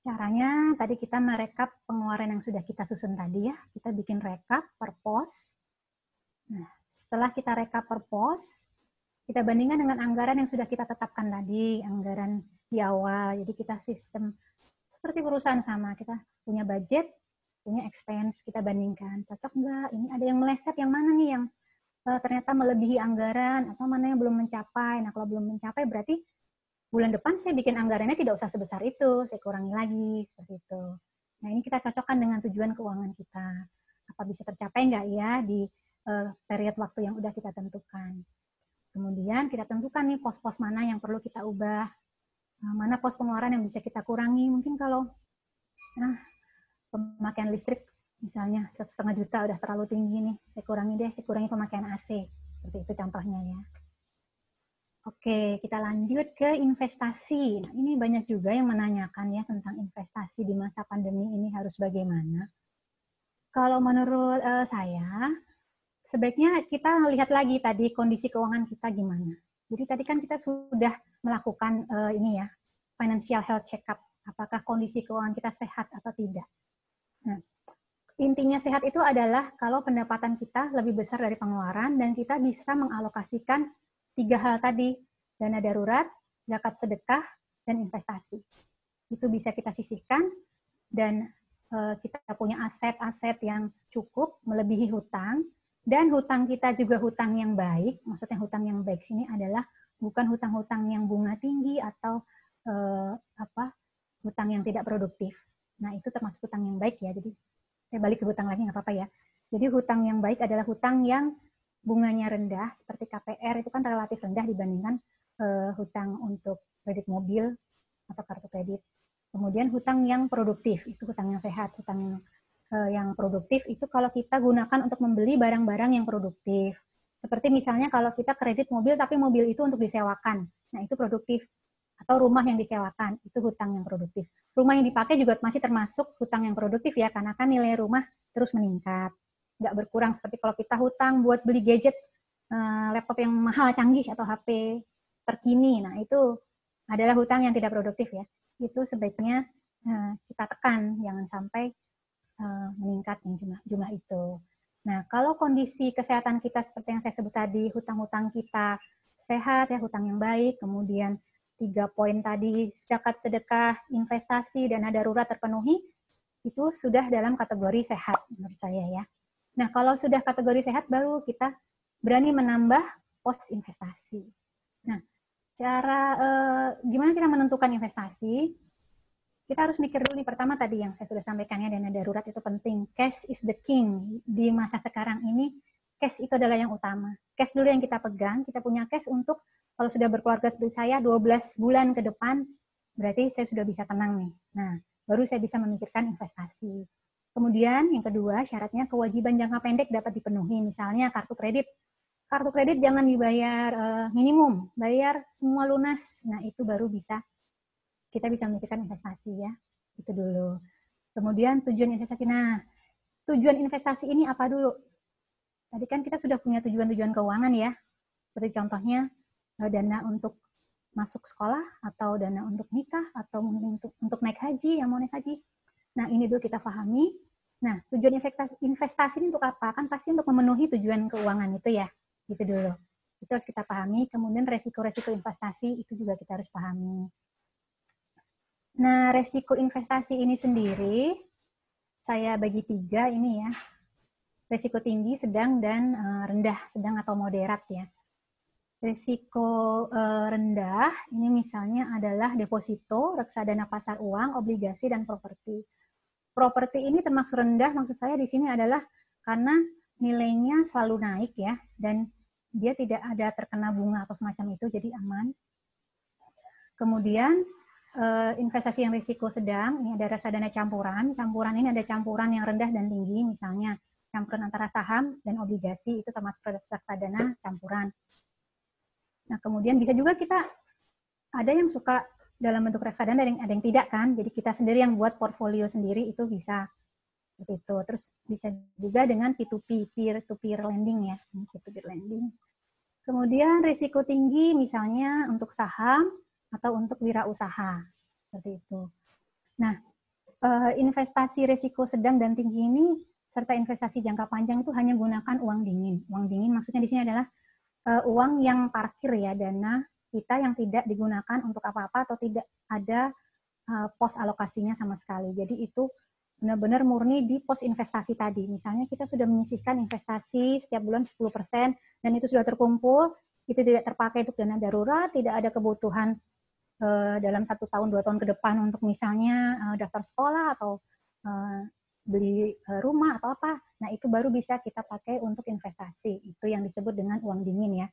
Caranya tadi kita merekap pengeluaran yang sudah kita susun tadi ya. Kita bikin rekap per pos. Nah, setelah kita rekap per pos, kita bandingkan dengan anggaran yang sudah kita tetapkan tadi, anggaran di awal. Jadi kita sistem seperti perusahaan sama, kita punya budget, punya expense, kita bandingkan. Cocok nggak? Ini ada yang meleset, yang mana nih yang ternyata melebihi anggaran, atau mana yang belum mencapai. Nah, kalau belum mencapai berarti bulan depan saya bikin anggarannya tidak usah sebesar itu, saya kurangi lagi, seperti itu. Nah, ini kita cocokkan dengan tujuan keuangan kita. Apa bisa tercapai nggak ya di periode waktu yang udah kita tentukan. Kemudian kita tentukan nih pos-pos mana yang perlu kita ubah, mana pos pengeluaran yang bisa kita kurangi. Mungkin kalau pemakaian listrik misalnya 1,5 juta udah terlalu tinggi nih, saya kurangi pemakaian AC. Seperti itu contohnya ya. Oke, kita lanjut ke investasi. Nah, ini banyak juga yang menanyakan ya tentang investasi di masa pandemi ini harus bagaimana. Kalau menurut saya, sebaiknya kita lihat lagi tadi kondisi keuangan kita gimana. Jadi tadi kan kita sudah melakukan ini ya, financial health check-up. Apakah kondisi keuangan kita sehat atau tidak. Nah, intinya sehat itu adalah kalau pendapatan kita lebih besar dari pengeluaran dan kita bisa mengalokasikan 3 hal tadi, dana darurat, zakat sedekah, dan investasi. Itu bisa kita sisihkan dan kita punya aset-aset yang cukup melebihi hutang, dan hutang kita juga hutang yang baik. Maksudnya hutang yang baik sini adalah bukan hutang-hutang yang bunga tinggi atau hutang yang tidak produktif. Nah, itu termasuk hutang yang baik ya. Jadi saya balik ke hutang lagi nggak apa-apa ya. Jadi hutang yang baik adalah hutang yang bunganya rendah, seperti KPR itu kan relatif rendah dibandingkan hutang untuk kredit mobil atau kartu kredit. Kemudian hutang yang produktif, itu hutang yang sehat. Hutang yang produktif itu kalau kita gunakan untuk membeli barang-barang yang produktif. Seperti misalnya kalau kita kredit mobil, tapi mobil itu untuk disewakan. Nah, itu produktif. Atau rumah yang disewakan, itu hutang yang produktif. Rumah yang dipakai juga masih termasuk hutang yang produktif ya, karena kan nilai rumah terus meningkat. Nggak berkurang seperti kalau kita hutang buat beli gadget, laptop yang mahal, canggih, atau HP terkini. Nah, itu adalah hutang yang tidak produktif ya. Itu sebaiknya kita tekan, jangan sampai meningkat jumlah itu. Nah, kalau kondisi kesehatan kita seperti yang saya sebut tadi, hutang-hutang kita sehat ya, hutang yang baik, kemudian 3 poin tadi, zakat sedekah, investasi, dana darurat terpenuhi, itu sudah dalam kategori sehat menurut saya ya. Nah, kalau sudah kategori sehat, baru kita berani menambah pos investasi. Nah, cara gimana kita menentukan investasi? Kita harus mikir dulu nih, pertama tadi yang saya sudah sampaikan ya, dana darurat itu penting. Cash is the king. Di masa sekarang ini, cash itu adalah yang utama. Cash dulu yang kita pegang, kita punya cash untuk, kalau sudah berkeluarga seperti saya, 12 bulan ke depan, berarti saya sudah bisa tenang nih. Nah, baru saya bisa memikirkan investasi. Kemudian yang kedua, syaratnya kewajiban jangka pendek dapat dipenuhi. Misalnya kartu kredit. Kartu kredit jangan dibayar minimum, bayar semua lunas. Nah, itu baru bisa kita bisa memikirkan investasi ya. Itu dulu. Kemudian tujuan investasi. Nah, tujuan investasi ini apa dulu? Tadi kan kita sudah punya tujuan-tujuan keuangan ya. Seperti contohnya dana untuk masuk sekolah, atau dana untuk nikah, atau untuk naik haji, yang mau naik haji. Nah, ini dulu kita pahami. Nah, tujuan investasi ini untuk apa? Kan pasti untuk memenuhi tujuan keuangan itu ya. Gitu dulu. Itu harus kita pahami. Kemudian resiko-resiko investasi itu juga kita harus pahami. Nah, resiko investasi ini sendiri, saya bagi 3 ini ya. Resiko tinggi, sedang, dan rendah. Sedang atau moderat ya. Risiko rendah, ini misalnya adalah deposito, reksadana pasar uang, obligasi, dan properti. Properti ini termasuk rendah, maksud saya di sini adalah karena nilainya selalu naik ya, dan dia tidak ada terkena bunga atau semacam itu, jadi aman. Kemudian investasi yang risiko sedang, ini ada reksadana campuran. Campuran ini ada campuran yang rendah dan tinggi, misalnya campuran antara saham dan obligasi, itu termasuk reksadana campuran. Nah, kemudian bisa juga kita, ada yang suka dalam bentuk reksadana, ada yang tidak kan, jadi kita sendiri yang buat portfolio sendiri, itu bisa. Seperti itu. Terus bisa juga dengan P2P, peer-to-peer lending ya, peer-to-peer lending. Kemudian risiko tinggi misalnya untuk saham, atau untuk wirausaha, seperti itu. Nah, investasi risiko sedang dan tinggi ini, serta investasi jangka panjang itu hanya gunakan uang dingin. Uang dingin maksudnya di sini adalah uang yang parkir ya, dana kita yang tidak digunakan untuk apa-apa atau tidak ada pos alokasinya sama sekali. Jadi itu benar-benar murni di pos investasi tadi. Misalnya kita sudah menyisihkan investasi setiap bulan 10% dan itu sudah terkumpul, itu tidak terpakai untuk dana darurat, tidak ada kebutuhan dalam 1 tahun, 2 tahun ke depan untuk misalnya daftar sekolah atau beli rumah atau apa. Nah, itu baru bisa kita pakai untuk investasi. Itu yang disebut dengan uang dingin ya.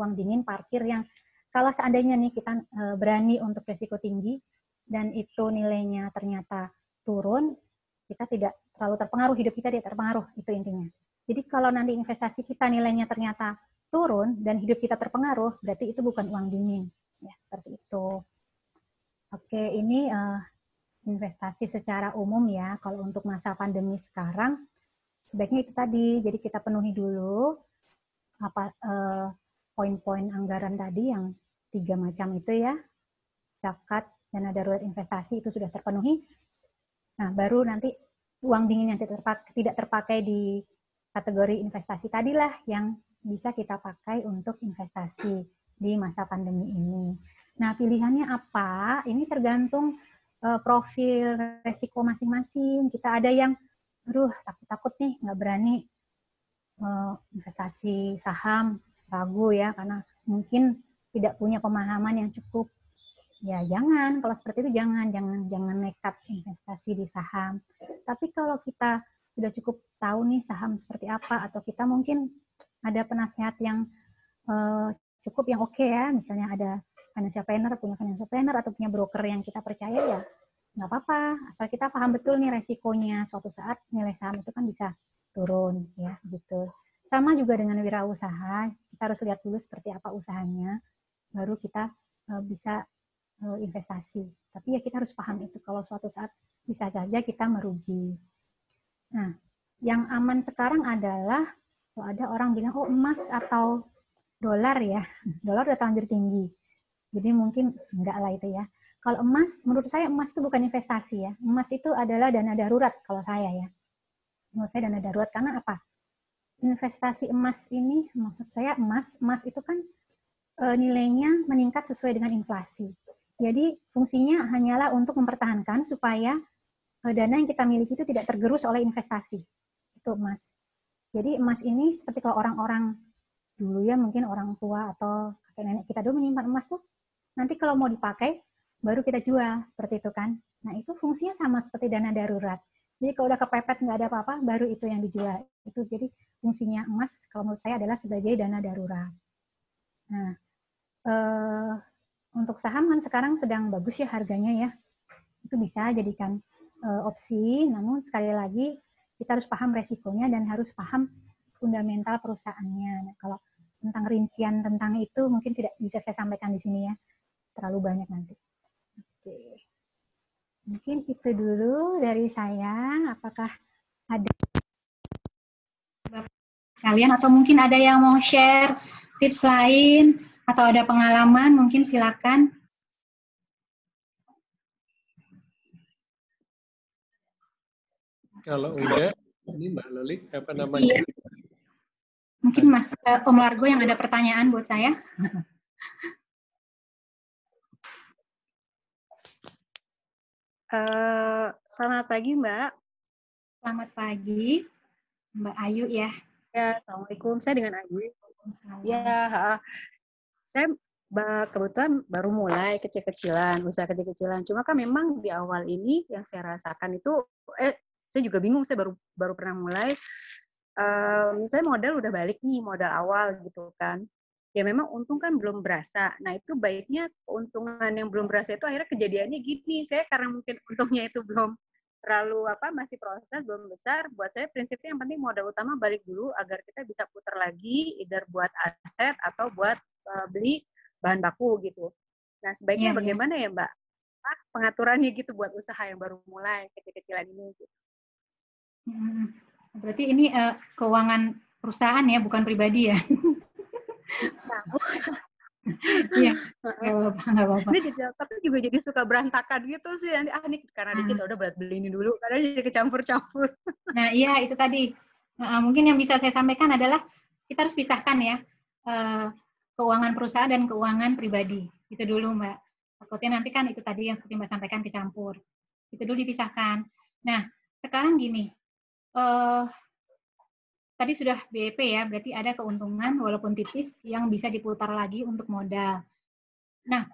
Uang dingin parkir yang kalau seandainya nih kita berani untuk risiko tinggi dan itu nilainya ternyata turun, kita tidak terlalu terpengaruh, hidup kita tidak terpengaruh, itu intinya. Jadi kalau nanti investasi kita nilainya ternyata turun dan hidup kita terpengaruh, berarti itu bukan uang dingin. Ya, seperti itu. Oke, ini investasi secara umum ya. Kalau untuk masa pandemi sekarang, sebaiknya itu tadi. Jadi kita penuhi dulu apa poin-poin anggaran tadi yang 3 macam itu ya. Zakat, dana darurat, investasi itu sudah terpenuhi. Nah, baru nanti uang dingin yang tidak terpakai di kategori investasi tadilah yang bisa kita pakai untuk investasi di masa pandemi ini. Nah, pilihannya apa? Ini tergantung profil resiko masing-masing. Kita ada yang, takut-takut nih, nggak berani investasi saham, ragu ya, karena mungkin tidak punya pemahaman yang cukup. Ya jangan, kalau seperti itu jangan nekat investasi di saham. Tapi kalau kita sudah cukup tahu nih saham seperti apa, atau kita mungkin ada penasehat yang cukup yang oke ya, misalnya ada punya financial planner atau punya broker yang kita percaya, ya nggak apa-apa, asal kita paham betul nih resikonya, suatu saat nilai saham itu kan bisa turun ya gitu. Sama juga dengan wirausaha, kita harus lihat dulu seperti apa usahanya, baru kita bisa investasi. Tapi ya kita harus paham itu, kalau suatu saat bisa saja kita merugi. Nah, yang aman sekarang adalah kalau ada orang bilang, oh emas atau dolar ya, dolar udah terlanjur tinggi. Jadi mungkin enggak lah itu ya. Kalau emas, menurut saya emas itu bukan investasi ya. Emas itu adalah dana darurat kalau saya ya. Menurut saya dana darurat, karena apa? Investasi emas ini, maksud saya emas itu kan nilainya meningkat sesuai dengan inflasi. Jadi fungsinya hanyalah untuk mempertahankan supaya dana yang kita miliki itu tidak tergerus oleh investasi. Itu emas. Jadi emas ini seperti kalau orang-orang dulu ya, mungkin orang tua atau kakek nenek kita dulu menyimpan emas tuh, nanti kalau mau dipakai baru kita jual, seperti itu kan. Nah itu fungsinya sama seperti dana darurat. Jadi kalau udah kepepet nggak ada apa-apa, baru itu yang dijual. Itu jadi fungsinya emas kalau menurut saya adalah sebagai dana darurat. Nah untuk saham kan sekarang sedang bagus ya harganya ya, itu bisa jadikan opsi. Namun sekali lagi kita harus paham resikonya dan harus paham fundamental perusahaannya. Nah, kalau tentang rincian tentang itu mungkin tidak bisa saya sampaikan di sini ya, terlalu banyak nanti. Oke. Mungkin itu dulu dari saya. Apakah ada kalian atau mungkin ada yang mau share tips lain atau ada pengalaman, mungkin silakan. Kalau enggak, ini Mbak Loli, apa namanya? Iya. Mungkin Mas Om Largo yang ada pertanyaan buat saya. Selamat pagi, Mbak. Selamat pagi, Mbak Ayu ya. Ya, Assalamualaikum. Saya dengan Ayu. Ya, saya kebetulan baru mulai kecil-kecilan, usaha kecil-kecilan. Cuma kan memang di awal ini yang saya rasakan itu, saya juga bingung. Saya baru pernah mulai. Misalnya modal udah balik nih, modal awal gitu kan. ya memang untung kan belum berasa. Nah itu baiknya keuntungan yang belum berasa itu akhirnya kejadiannya gini. Saya karena mungkin untungnya itu belum terlalu masih proses, belum besar. Buat saya prinsipnya yang penting modal utama balik dulu agar kita bisa putar lagi, either buat aset atau buat beli bahan baku gitu. Nah sebaiknya bagaimana ya Mbak? Pengaturannya gitu buat usaha yang baru mulai kecil-kecilan ini. Gitu. Berarti ini keuangan perusahaan ya, bukan pribadi ya? Iya, nggak apa-apa. Tapi juga jadi suka berantakan gitu sih. Nanti nih karena dikit udah buat beli ini dulu, karena jadi kecampur-campur. Nah iya itu tadi. Mungkin yang bisa saya sampaikan adalah kita harus pisahkan ya keuangan perusahaan dan keuangan pribadi. Itu dulu Mbak. Takutnya nanti kan itu tadi yang seperti Mbak sampaikan kecampur. Itu dulu dipisahkan. Nah sekarang gini. Tadi sudah BEP ya, berarti ada keuntungan walaupun tipis yang bisa diputar lagi untuk modal. Nah,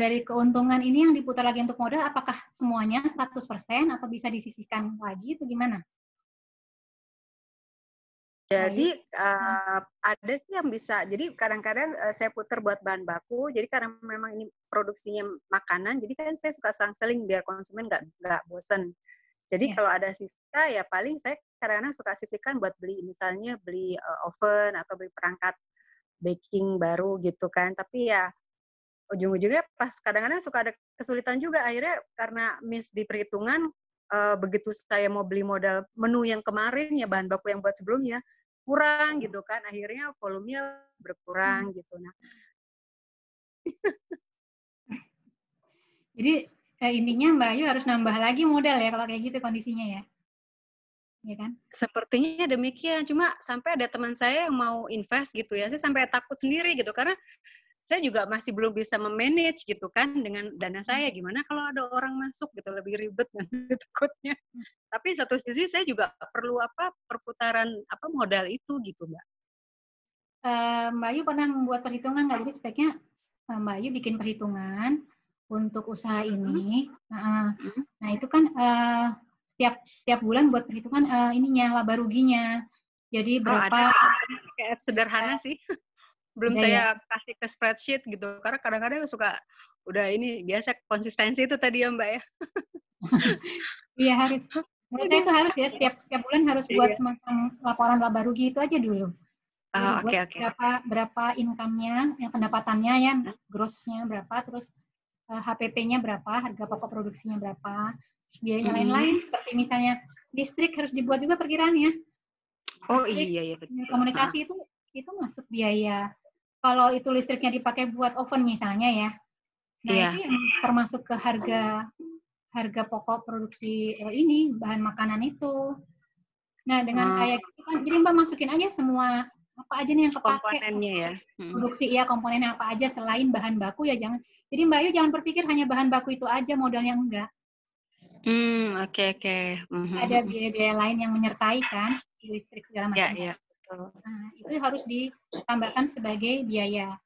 dari keuntungan ini yang diputar lagi untuk modal, apakah semuanya 100% atau bisa disisihkan lagi itu gimana? Jadi ada sih yang bisa. Jadi kadang-kadang saya putar buat bahan baku. Jadi karena memang ini produksinya makanan, jadi kan saya suka seling biar konsumen nggak bosen. Jadi kalau ada sisa ya paling saya kadang-kadang suka sisihkan buat beli misalnya beli oven atau beli perangkat baking baru gitu kan. Tapi ya ujung-ujungnya pas kadang-kadang suka ada kesulitan juga akhirnya karena miss di perhitungan begitu saya mau beli modal menu yang kemarin ya bahan baku yang buat sebelumnya kurang gitu kan. Akhirnya volumenya berkurang gitu. Nah. Jadi intinya Mbak Ayu harus nambah lagi modal ya kalau kayak gitu kondisinya ya, ya kan? Sepertinya demikian. Cuma sampai ada teman saya yang mau invest gitu ya, saya sampai takut sendiri gitu karena saya juga masih belum bisa memanage gitu kan dengan dana saya. Gimana kalau ada orang masuk gitu lebih ribet nanti takutnya. Tapi satu sisi saya juga perlu perputaran modal itu gitu Mbak. Mbak Ayu pernah membuat perhitungan nggak? Jadi sebaiknya Mbak Ayu bikin perhitungan untuk usaha ini. Nah itu kan setiap bulan buat perhitungan ininya laba ruginya. Jadi berapa? Kayak sederhana sih. Belum saya kasih ke spreadsheet gitu. Karena kadang-kadang suka udah ini biasa konsistensi itu tadi ya Mbak ya. Iya harus. Menurut saya itu harus ya setiap bulan harus buat semacam laporan laba rugi itu aja dulu. Berapa income-nya, yang pendapatannya ya, gross-nya berapa, terus HPP-nya berapa, harga pokok produksinya berapa, biaya lain-lain seperti misalnya listrik harus dibuat juga perkiraannya. Oh iya betul. Komunikasi itu masuk biaya. Kalau itu listriknya dipakai buat oven misalnya ya, nah itu yang termasuk ke harga pokok produksi ini bahan makanan itu. Nah dengan kayak gitu kan, jadi Mbak masukin aja semua apa aja nih yang kepake komponennya ya. Produksi komponennya apa aja selain bahan baku ya jangan. Jadi Mbak Ayu jangan berpikir hanya bahan baku itu aja modalnya enggak. Oke. Ada biaya-biaya lain yang menyertai kan, listrik segala macam. Iya, betul. Nah, itu harus ditambahkan sebagai biaya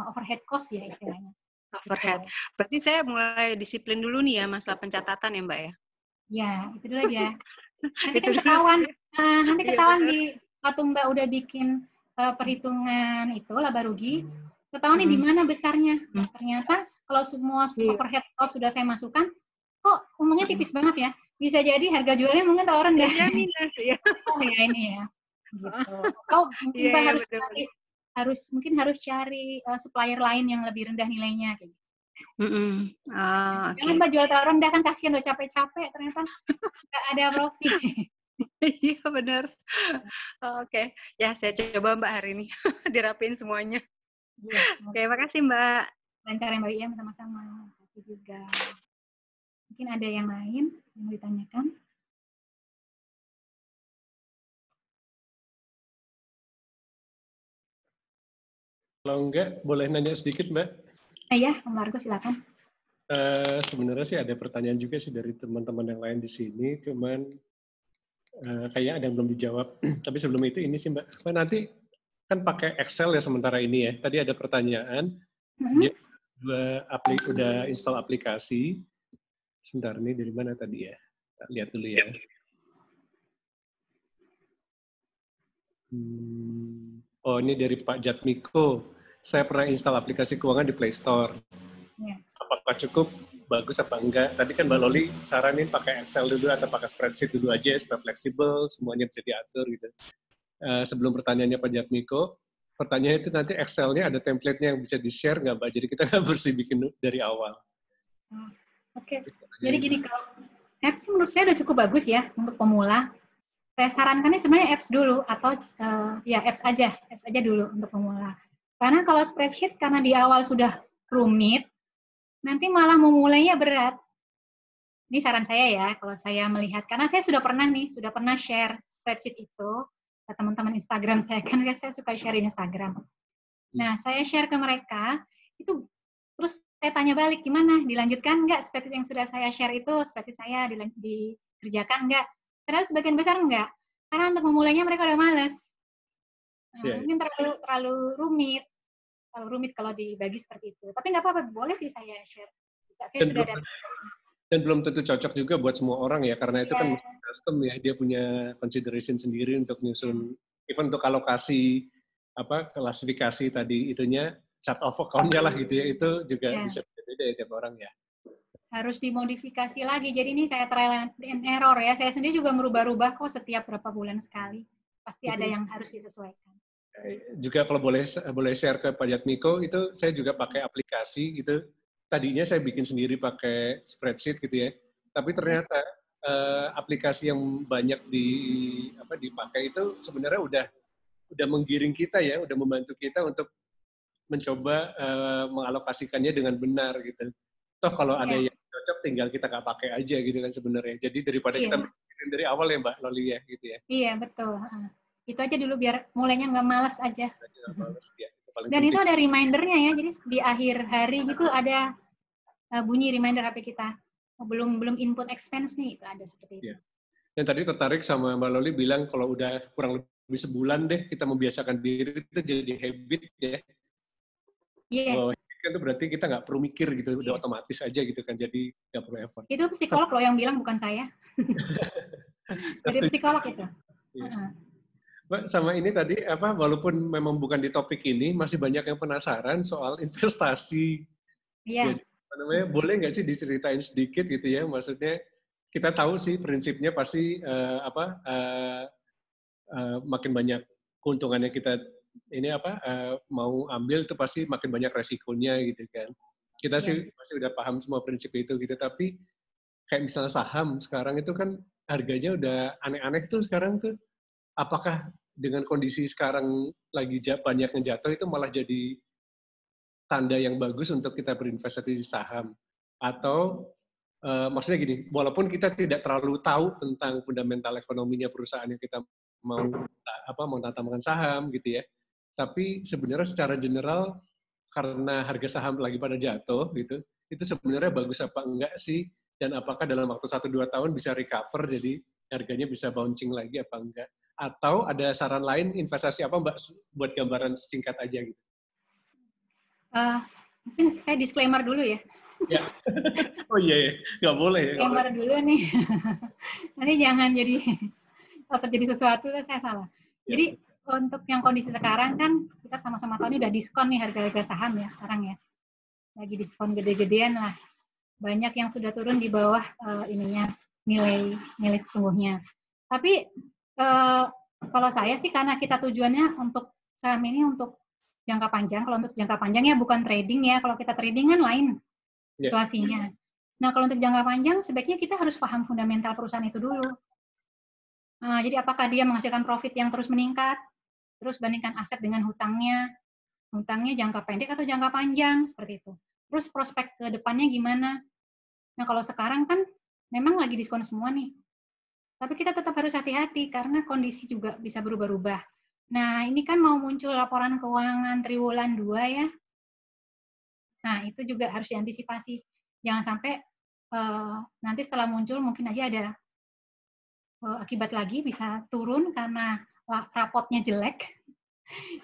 overhead cost ya istilahnya. Overhead. Berarti saya mulai disiplin dulu nih ya masalah pencatatan ya Mbak ya. Ya, itu dulu aja. Nanti kan ketahuan di waktu Mbak udah bikin perhitungan itu laba rugi, ketahuan nih di mana besarnya. Ternyata kalau semua overhead cost sudah saya masukkan, kok untungnya tipis banget ya. Bisa jadi harga jualnya mungkin terlalu rendah. Oh ya ini ya. Gitu. Atau mungkin Mbak harus cari supplier lain yang lebih rendah nilainya kayak gitu. Jangan Mbak jual terlalu rendah kan kasihan udah capek-capek ternyata nggak ada profit. Iya benar. Oke. Ya saya coba Mbak hari ini dirapin semuanya. Oke, makasih Mbak. Lancar ya Mbak ya, sama-sama. Makasih juga. Mungkin ada yang lain yang ditanyakan? Kalau enggak, boleh nanya sedikit Mbak? Ya, Om Margo silakan. Sebenarnya sih ada pertanyaan juga sih dari teman-teman yang lain di sini, cuman kayaknya ada yang belum dijawab. Tapi sebelum itu ini sih Mbak, nanti kan pakai Excel ya sementara ini ya. Tadi ada pertanyaan, dia udah install aplikasi. Sebentar, ini dari mana tadi ya? Kita lihat dulu ya. oh ini dari Pak Jatmiko, saya pernah install aplikasi keuangan di Play Store. Ya. Apakah cukup, bagus apa enggak? Tadi kan Mbak Loli saranin pakai Excel dulu atau pakai spreadsheet dulu aja supaya fleksibel, semuanya bisa diatur gitu. Sebelum pertanyaannya Pak Jatmiko, pertanyaan itu nanti Excel-nya ada template-nya yang bisa di-share nggak Mbak? Jadi kita nggak mesti bikin dari awal. Oke. Jadi gini, kalau apps menurut saya udah cukup bagus ya untuk pemula. Saya sarankannya sebenarnya apps dulu atau ya apps aja dulu untuk pemula. Karena kalau spreadsheet karena di awal sudah rumit, nanti malah memulainya berat. Ini saran saya ya, kalau saya melihat karena saya sudah pernah share spreadsheet itu ke teman-teman Instagram saya, kan saya suka share di Instagram. Nah, saya share ke mereka itu, terus saya tanya balik gimana, dilanjutkan nggak spreadsheet yang sudah saya share itu, spreadsheet saya dikerjakan nggak? Padahal sebagian besar enggak, karena untuk memulainya mereka udah males. Mungkin terlalu rumit kalau dibagi seperti itu. Tapi nggak apa-apa, boleh sih saya share. Dan belum tentu cocok juga buat semua orang ya, karena itu kan custom ya, dia punya consideration sendiri untuk nyusun, even untuk alokasi, klasifikasi tadi itunya, chart of account-nya lah gitu ya, itu juga bisa beda ya tiap orang ya. Harus dimodifikasi lagi. Jadi ini kayak trial and error ya. Saya sendiri juga merubah-rubah kok setiap berapa bulan sekali. Pasti ada yang harus disesuaikan. Juga kalau boleh share ke Pak Jatmiko, itu saya juga pakai aplikasi gitu. Tadinya saya bikin sendiri pakai spreadsheet gitu ya. Tapi ternyata aplikasi yang banyak dipakai itu sebenarnya udah menggiring kita ya, udah membantu kita untuk mencoba mengalokasikannya dengan benar gitu. Toh kalau ada yang cocok tinggal kita nggak pakai aja gitu kan sebenarnya. Jadi daripada kita bikin dari awal ya Mbak Loli ya gitu ya. Iya betul. Itu aja dulu biar mulainya nggak malas aja. Dan penting. itu ada remindernya ya. Jadi di akhir hari gitu ada bunyi reminder HP kita. Belum input expense nih, itu ada seperti itu. Ya. Dan tadi tertarik sama Mbak Loli bilang kalau udah kurang lebih sebulan deh kita membiasakan diri itu jadi habit ya. Iya. Kan itu berarti kita nggak perlu mikir gitu, udah otomatis aja gitu kan, jadi nggak perlu effort. Itu psikolog loh yang bilang, bukan saya. Jadi psikolog itu. Ya. Mbak, sama ini tadi walaupun memang bukan di topik ini, masih banyak yang penasaran soal investasi. Iya. Jadi, boleh nggak sih diceritain sedikit gitu ya? Maksudnya kita tahu sih prinsipnya pasti makin banyak keuntungannya kita mau ambil itu pasti makin banyak resikonya gitu kan. Kita sih pasti udah paham semua prinsip itu gitu, tapi kayak misalnya saham sekarang itu kan harganya udah aneh-aneh tuh sekarang tuh. Apakah dengan kondisi sekarang lagi banyak yang jatuh itu malah jadi tanda yang bagus untuk kita berinvestasi di saham? Atau maksudnya gini, walaupun kita tidak terlalu tahu tentang fundamental ekonominya perusahaan yang kita mau menanamkan saham gitu ya, tapi sebenarnya secara general karena harga saham lagi pada jatuh gitu, itu sebenarnya bagus apa enggak sih? Dan apakah dalam waktu 1-2 tahun bisa recover jadi harganya bisa bouncing lagi apa enggak? Atau ada saran lain investasi apa Mbak buat gambaran singkat aja gitu? Mungkin saya disclaimer dulu ya. Ya. Oh iya, nggak boleh ya. Disclaimer dulu nih. Nanti jangan jadi sesuatu saya salah. Ya. Jadi untuk yang kondisi sekarang kan kita sama-sama tahu ini udah diskon nih harga-harga saham ya sekarang ya. Lagi diskon gede-gedean lah. Banyak yang sudah turun di bawah nilai sesungguhnya. Tapi kalau saya sih karena kita tujuannya untuk saham ini untuk jangka panjang. Kalau untuk jangka panjangnya bukan trading ya. Kalau kita trading kan lain situasinya. Nah kalau untuk jangka panjang sebaiknya kita harus paham fundamental perusahaan itu dulu. Jadi apakah dia menghasilkan profit yang terus meningkat, terus bandingkan aset dengan hutangnya jangka pendek atau jangka panjang seperti itu. Terus prospek ke depannya gimana? Nah kalau sekarang kan memang lagi diskon semua nih. Tapi kita tetap harus hati-hati karena kondisi juga bisa berubah-ubah. Nah, ini kan mau muncul laporan keuangan triwulan 2 ya. Nah, itu juga harus diantisipasi. Jangan sampai nanti setelah muncul mungkin aja ada akibat lagi bisa turun karena rapotnya jelek.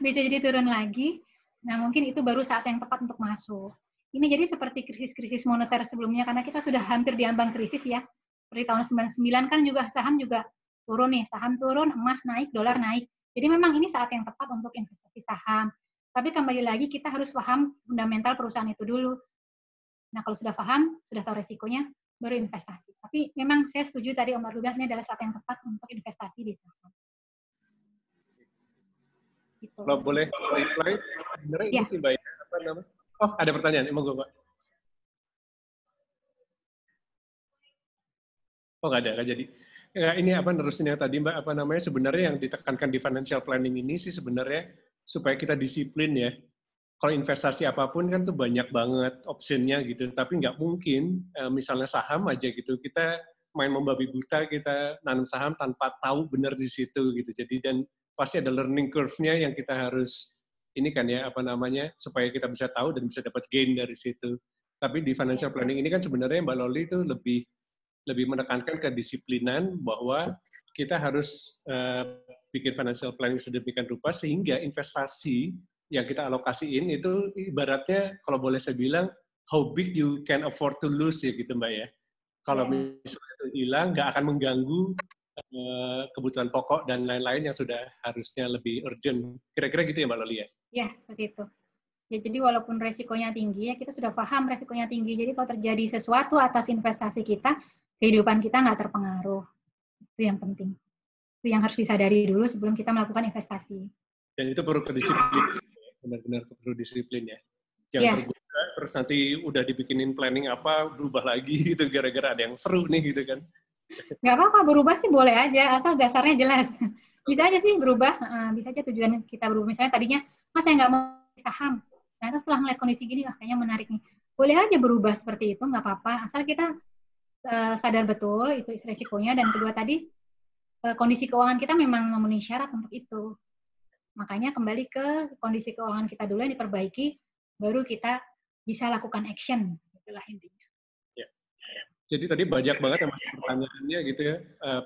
Bisa jadi turun lagi. Nah, mungkin itu baru saat yang tepat untuk masuk. Ini jadi seperti krisis-krisis moneter sebelumnya karena kita sudah hampir di ambang krisis ya. Seperti tahun 99 kan juga saham juga turun nih, saham turun, emas naik, dolar naik. Jadi memang ini saat yang tepat untuk investasi saham. Tapi kembali lagi kita harus paham fundamental perusahaan itu dulu. Nah kalau sudah paham, sudah tahu resikonya, baru investasi. Tapi memang saya setuju tadi Om Arlubah, ini adalah saat yang tepat untuk investasi di saham. Gitu. Kalau boleh reply, sebenarnya ini sih Mbak, apa namanya? Oh, ada pertanyaan, monggo Mbak. Oh, nggak jadi. Ya, ini apa nerusin yang tadi Mbak, apa namanya, sebenarnya yang ditekankan di financial planning ini sih sebenarnya supaya kita disiplin ya. Kalau investasi apapun kan tuh banyak banget optionnya gitu, tapi nggak mungkin misalnya saham aja gitu, kita main membabi buta, kita nanam saham tanpa tahu benar di situ gitu. Jadi dan pasti ada learning curve-nya yang kita harus ini kan ya, apa namanya, supaya kita bisa tahu dan bisa dapat gain dari situ. Tapi di financial planning ini kan sebenarnya Mbak Loli itu lebih menekankan kedisiplinan bahwa kita harus bikin financial planning sedemikian rupa sehingga investasi yang kita alokasiin itu ibaratnya kalau boleh saya bilang how big you can afford to lose ya gitu Mbak ya. Kalau misalnya itu hilang nggak akan mengganggu kebutuhan pokok dan lain-lain yang sudah harusnya lebih urgent. Kira-kira gitu ya Mbak Loli ya? Ya, seperti itu. Ya, jadi walaupun resikonya tinggi, ya kita sudah paham resikonya tinggi. Jadi kalau terjadi sesuatu atas investasi kita, kehidupan kita nggak terpengaruh. Itu yang penting. Itu yang harus disadari dulu sebelum kita melakukan investasi. Dan itu perlu kedisiplin. Benar-benar perlu disiplin ya. Jangan tergoda, terus nanti udah dibikinin planning apa, berubah lagi gitu, gara-gara ada yang seru nih gitu kan. Nggak apa-apa, berubah sih boleh aja, asal dasarnya jelas. Bisa aja sih berubah, bisa aja tujuan kita berubah. Misalnya tadinya, mas saya nggak mau saham, ternyata setelah melihat kondisi gini, kayaknya menarik nih. Boleh aja berubah seperti itu, nggak apa-apa, asal kita sadar betul itu resikonya, dan kedua tadi, kondisi keuangan kita memang memenuhi syarat untuk itu. Makanya kembali ke kondisi keuangan kita dulu yang diperbaiki, baru kita bisa lakukan action. Itulah intinya. Ya. Jadi tadi banyak banget yang masuk pertanyaannya gitu ya,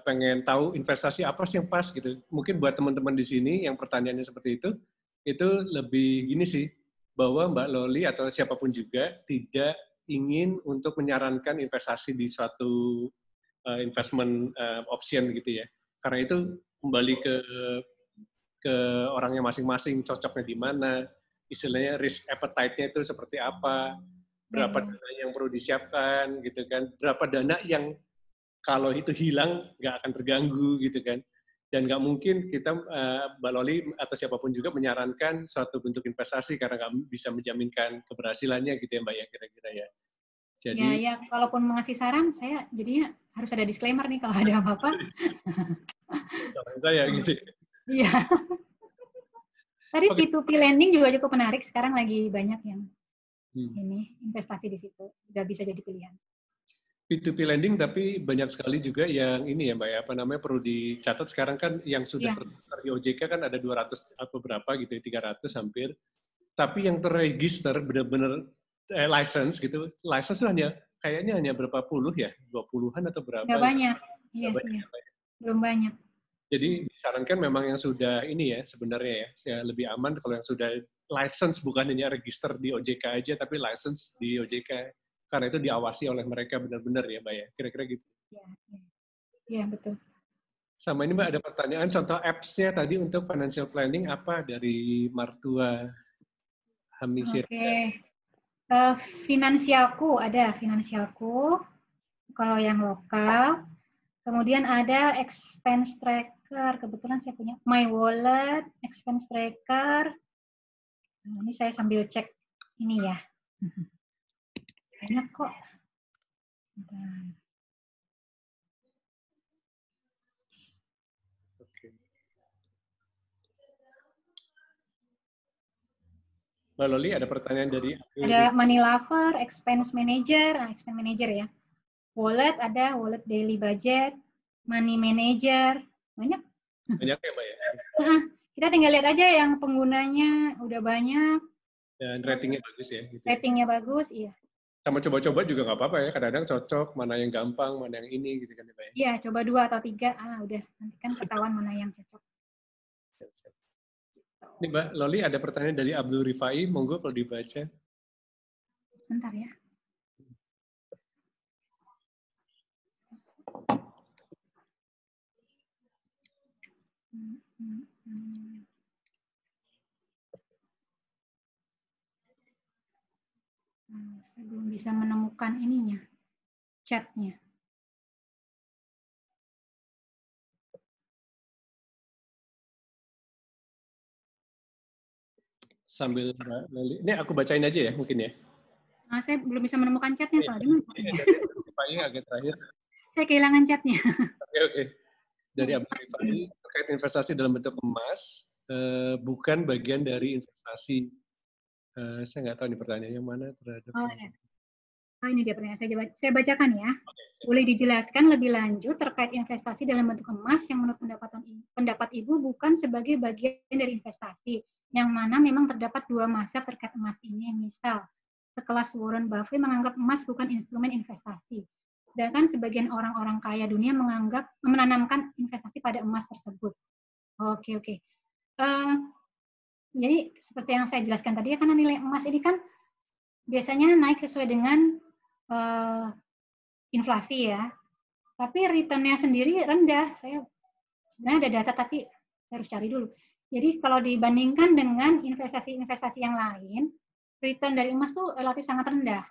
pengen tahu investasi apa sih yang pas gitu. Mungkin buat teman-teman di sini yang pertanyaannya seperti itu lebih gini sih, bahwa Mbak Loli atau siapapun juga tidak ingin untuk menyarankan investasi di suatu investment option gitu ya. Karena itu kembali ke orangnya masing-masing, cocoknya di mana, istilahnya risk appetite-nya itu seperti apa, berapa dana yang perlu disiapkan, gitu kan, berapa dana yang kalau itu hilang nggak akan terganggu, gitu kan. Dan nggak mungkin kita, Mbak Loli atau siapapun juga menyarankan suatu bentuk investasi karena nggak bisa menjaminkan keberhasilannya, gitu ya Mbak ya, kira-kira ya. Jadi, ya, kalaupun mengasih saran, saya jadinya harus ada disclaimer nih kalau ada apa-apa. saran saya gitu. Iya. Tadi P2P lending juga cukup menarik. Sekarang lagi banyak yang ini investasi di situ. Juga bisa jadi pilihan. P2P lending, tapi banyak sekali juga yang ini ya Mbak ya, apa namanya, perlu dicatat sekarang kan yang sudah terdaftar di OJK kan ada 200 atau berapa gitu ya, 300 hampir. Tapi yang terregister benar-benar license gitu, license itu kayaknya hanya berapa puluh ya, 20-an atau berapa? Nggak banyak. Iya. Belum banyak. Jadi disarankan memang yang sudah ini ya sebenarnya ya lebih aman kalau yang sudah license, bukan hanya register di OJK aja tapi license di OJK karena itu diawasi oleh mereka benar-benar ya Mbak ya, kira-kira gitu. Iya betul. Sama ini Mbak ada pertanyaan, contoh apps-nya tadi untuk financial planning apa dari Martua Hamisir? Oke. Finansialku ada Finansialku kalau yang lokal. Kemudian ada expense tracker, kebetulan saya punya My Wallet, expense tracker. Nah, ini saya sambil cek ini ya. Banyak kok. Oke. Mbak Loli ada pertanyaan dari? Ada Money Lover, expense manager, expense manager ya. Wallet ada, wallet daily budget, money manager, banyak. Banyak ya Mbak ya? Kita tinggal lihat aja yang penggunanya udah banyak. Dan ratingnya bagus ya? Gitu. Ratingnya bagus, iya. Sama coba-coba juga nggak apa-apa ya, kadang-kadang cocok, mana yang gampang, mana yang ini, gitu kan ya Mbak ya? Iya, coba 2 atau 3, udah. Nanti kan ketahuan mana yang cocok. Ini Mbak Loli ada pertanyaan dari Abdul Rifai, monggo kalau dibaca. Bentar ya. Saya belum bisa menemukan ininya, chatnya. Sambil ini aku bacain aja ya mungkin ya. Nah, saya belum bisa menemukan chatnya soalnya. Paling agak terakhir. Saya kehilangan chatnya. Oke. Dari Abu Rifai terkait investasi dalam bentuk emas bukan bagian dari investasi. Saya nggak tahu nih pertanyaannya mana terhadap. Oh ya. Oh, ini dia pertanyaan. Saya bacakan ya. Boleh dijelaskan lebih lanjut terkait investasi dalam bentuk emas yang menurut pendapat Ibu bukan sebagai bagian dari investasi, yang mana memang terdapat dua mazhab terkait emas ini. Misal, sekelas Warren Buffett menganggap emas bukan instrumen investasi, sedangkan sebagian orang-orang kaya dunia menanamkan investasi pada emas tersebut. Oke. Jadi seperti yang saya jelaskan tadi, karena nilai emas ini kan biasanya naik sesuai dengan inflasi ya, tapi return-nya sendiri rendah. Saya sebenarnya ada data tapi saya harus cari dulu. Jadi kalau dibandingkan dengan investasi-investasi yang lain, return dari emas tuh relatif sangat rendah.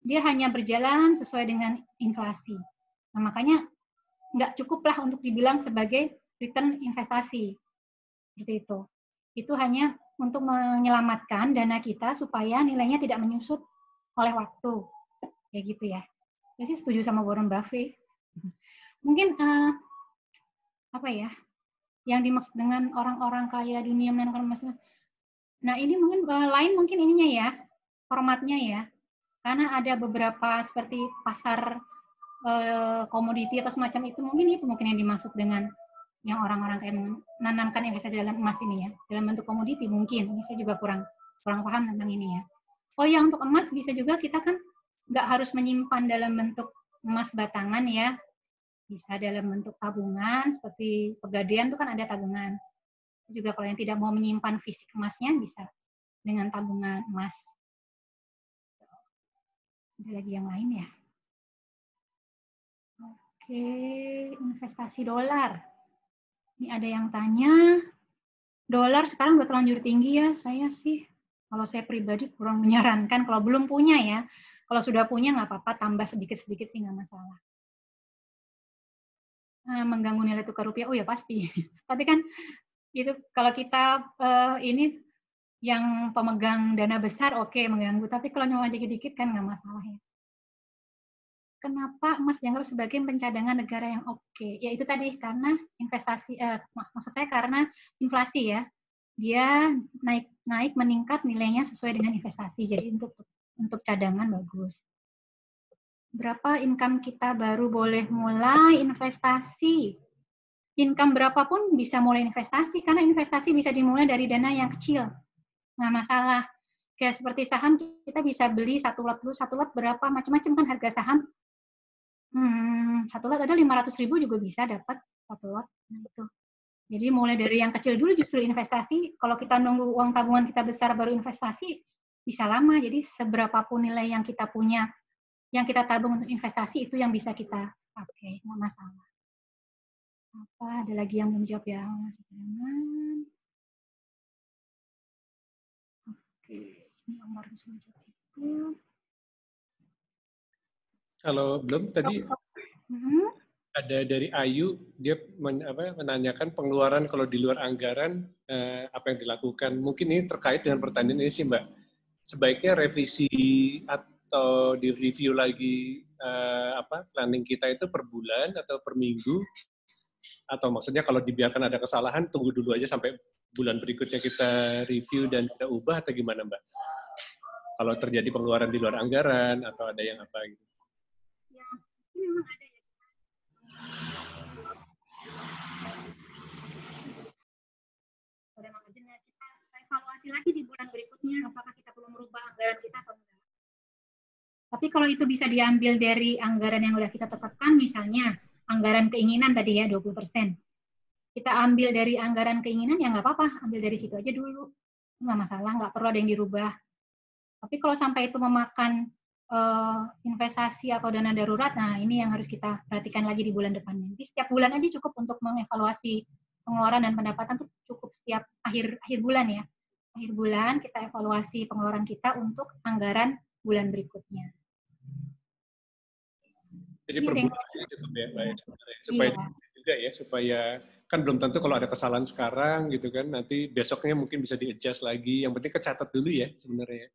Dia hanya berjalan sesuai dengan inflasi. Nah, makanya nggak cukuplah untuk dibilang sebagai return investasi. Seperti itu. Itu hanya untuk menyelamatkan dana kita supaya nilainya tidak menyusut oleh waktu. Kayak gitu ya. Saya sih setuju sama Warren Buffett. Mungkin apa ya? Yang dimaksud dengan orang-orang kaya dunia menanamkan emas. Nah, ini mungkin lain mungkin ininya ya, formatnya ya. Karena ada beberapa seperti pasar komoditi atau semacam itu mungkin yang dimaksud dengan yang orang-orang kayak menanamkan investasi dalam emas ini ya, dalam bentuk komoditi mungkin. Ini saya juga kurang paham tentang ini ya. Oh ya, untuk emas bisa juga kita kan nggak harus menyimpan dalam bentuk emas batangan ya, bisa dalam bentuk tabungan, seperti Pegadaian itu kan ada tabungan. Juga kalau yang tidak mau menyimpan fisik emasnya bisa dengan tabungan emas. Ada lagi yang lain ya? Oke, investasi dolar. Ini ada yang tanya, dolar sekarang udah terlanjur tinggi ya. Saya sih, kalau saya pribadi kurang menyarankan, kalau belum punya ya. Kalau sudah punya nggak apa-apa, tambah sedikit-sedikit sih nggak masalah. Mengganggu nilai tukar rupiah, oh ya pasti. Tapi kan itu kalau kita ini yang pemegang dana besar, oke, mengganggu. Tapi kalau cuma dikit-dikit kan nggak masalah ya. Kenapa emas dianggap sebagai pencadangan negara yang oke? Ya itu tadi, karena investasi, maksud saya karena inflasi ya. Dia naik meningkat nilainya sesuai dengan investasi. Jadi untuk cadangan bagus. Berapa income kita baru boleh mulai investasi? Income berapapun bisa mulai investasi, karena investasi bisa dimulai dari dana yang kecil. Nggak masalah. Kayak seperti saham, kita bisa beli satu lot dulu, satu lot berapa, macam-macam kan harga saham. Satu lot ada 500.000 juga bisa dapat satu lot. Nah, itu. Jadi mulai dari yang kecil dulu justru investasi. Kalau kita nunggu uang tabungan kita besar baru investasi, bisa lama. Jadi seberapapun nilai yang kita punya, yang kita tabung untuk investasi, itu yang bisa kita pakai. Nggak masalah. Apa? Ada lagi yang belum jawab ya? Oke. Ini nomor selanjutnya itu. Kalau belum tadi ada dari Ayu, dia menanyakan pengeluaran kalau di luar anggaran apa yang dilakukan. Mungkin ini terkait dengan pertanyaan ini sih Mbak. Sebaiknya revisi atau di-review lagi planning kita itu per bulan atau per minggu, atau maksudnya kalau dibiarkan ada kesalahan tunggu dulu aja sampai bulan berikutnya kita review dan kita ubah, atau gimana Mbak? Kalau terjadi pengeluaran di luar anggaran atau ada yang apa gitu. Ya, ini memang ada ya. Kita evaluasi lagi di bulan berikutnya apakah kita perlu merubah anggaran kita atau enggak. Tapi kalau itu bisa diambil dari anggaran yang sudah kita tetapkan, misalnya anggaran keinginan tadi ya 20%. Kita ambil dari anggaran keinginan ya nggak apa-apa, ambil dari situ aja dulu. Nggak masalah, nggak perlu ada yang dirubah. Tapi kalau sampai itu memakan investasi atau dana darurat, nah ini yang harus kita perhatikan lagi di bulan depannya. Jadi setiap bulan aja cukup untuk mengevaluasi pengeluaran dan pendapatan tuh cukup setiap akhir bulan ya. Akhir bulan kita evaluasi pengeluaran kita untuk anggaran bulan berikutnya. Jadi per bulannya cukup ya, Mbak, supaya juga ya, supaya kan belum tentu kalau ada kesalahan sekarang gitu kan, nanti besoknya mungkin bisa di-adjust lagi. Yang penting kecatat dulu ya sebenarnya.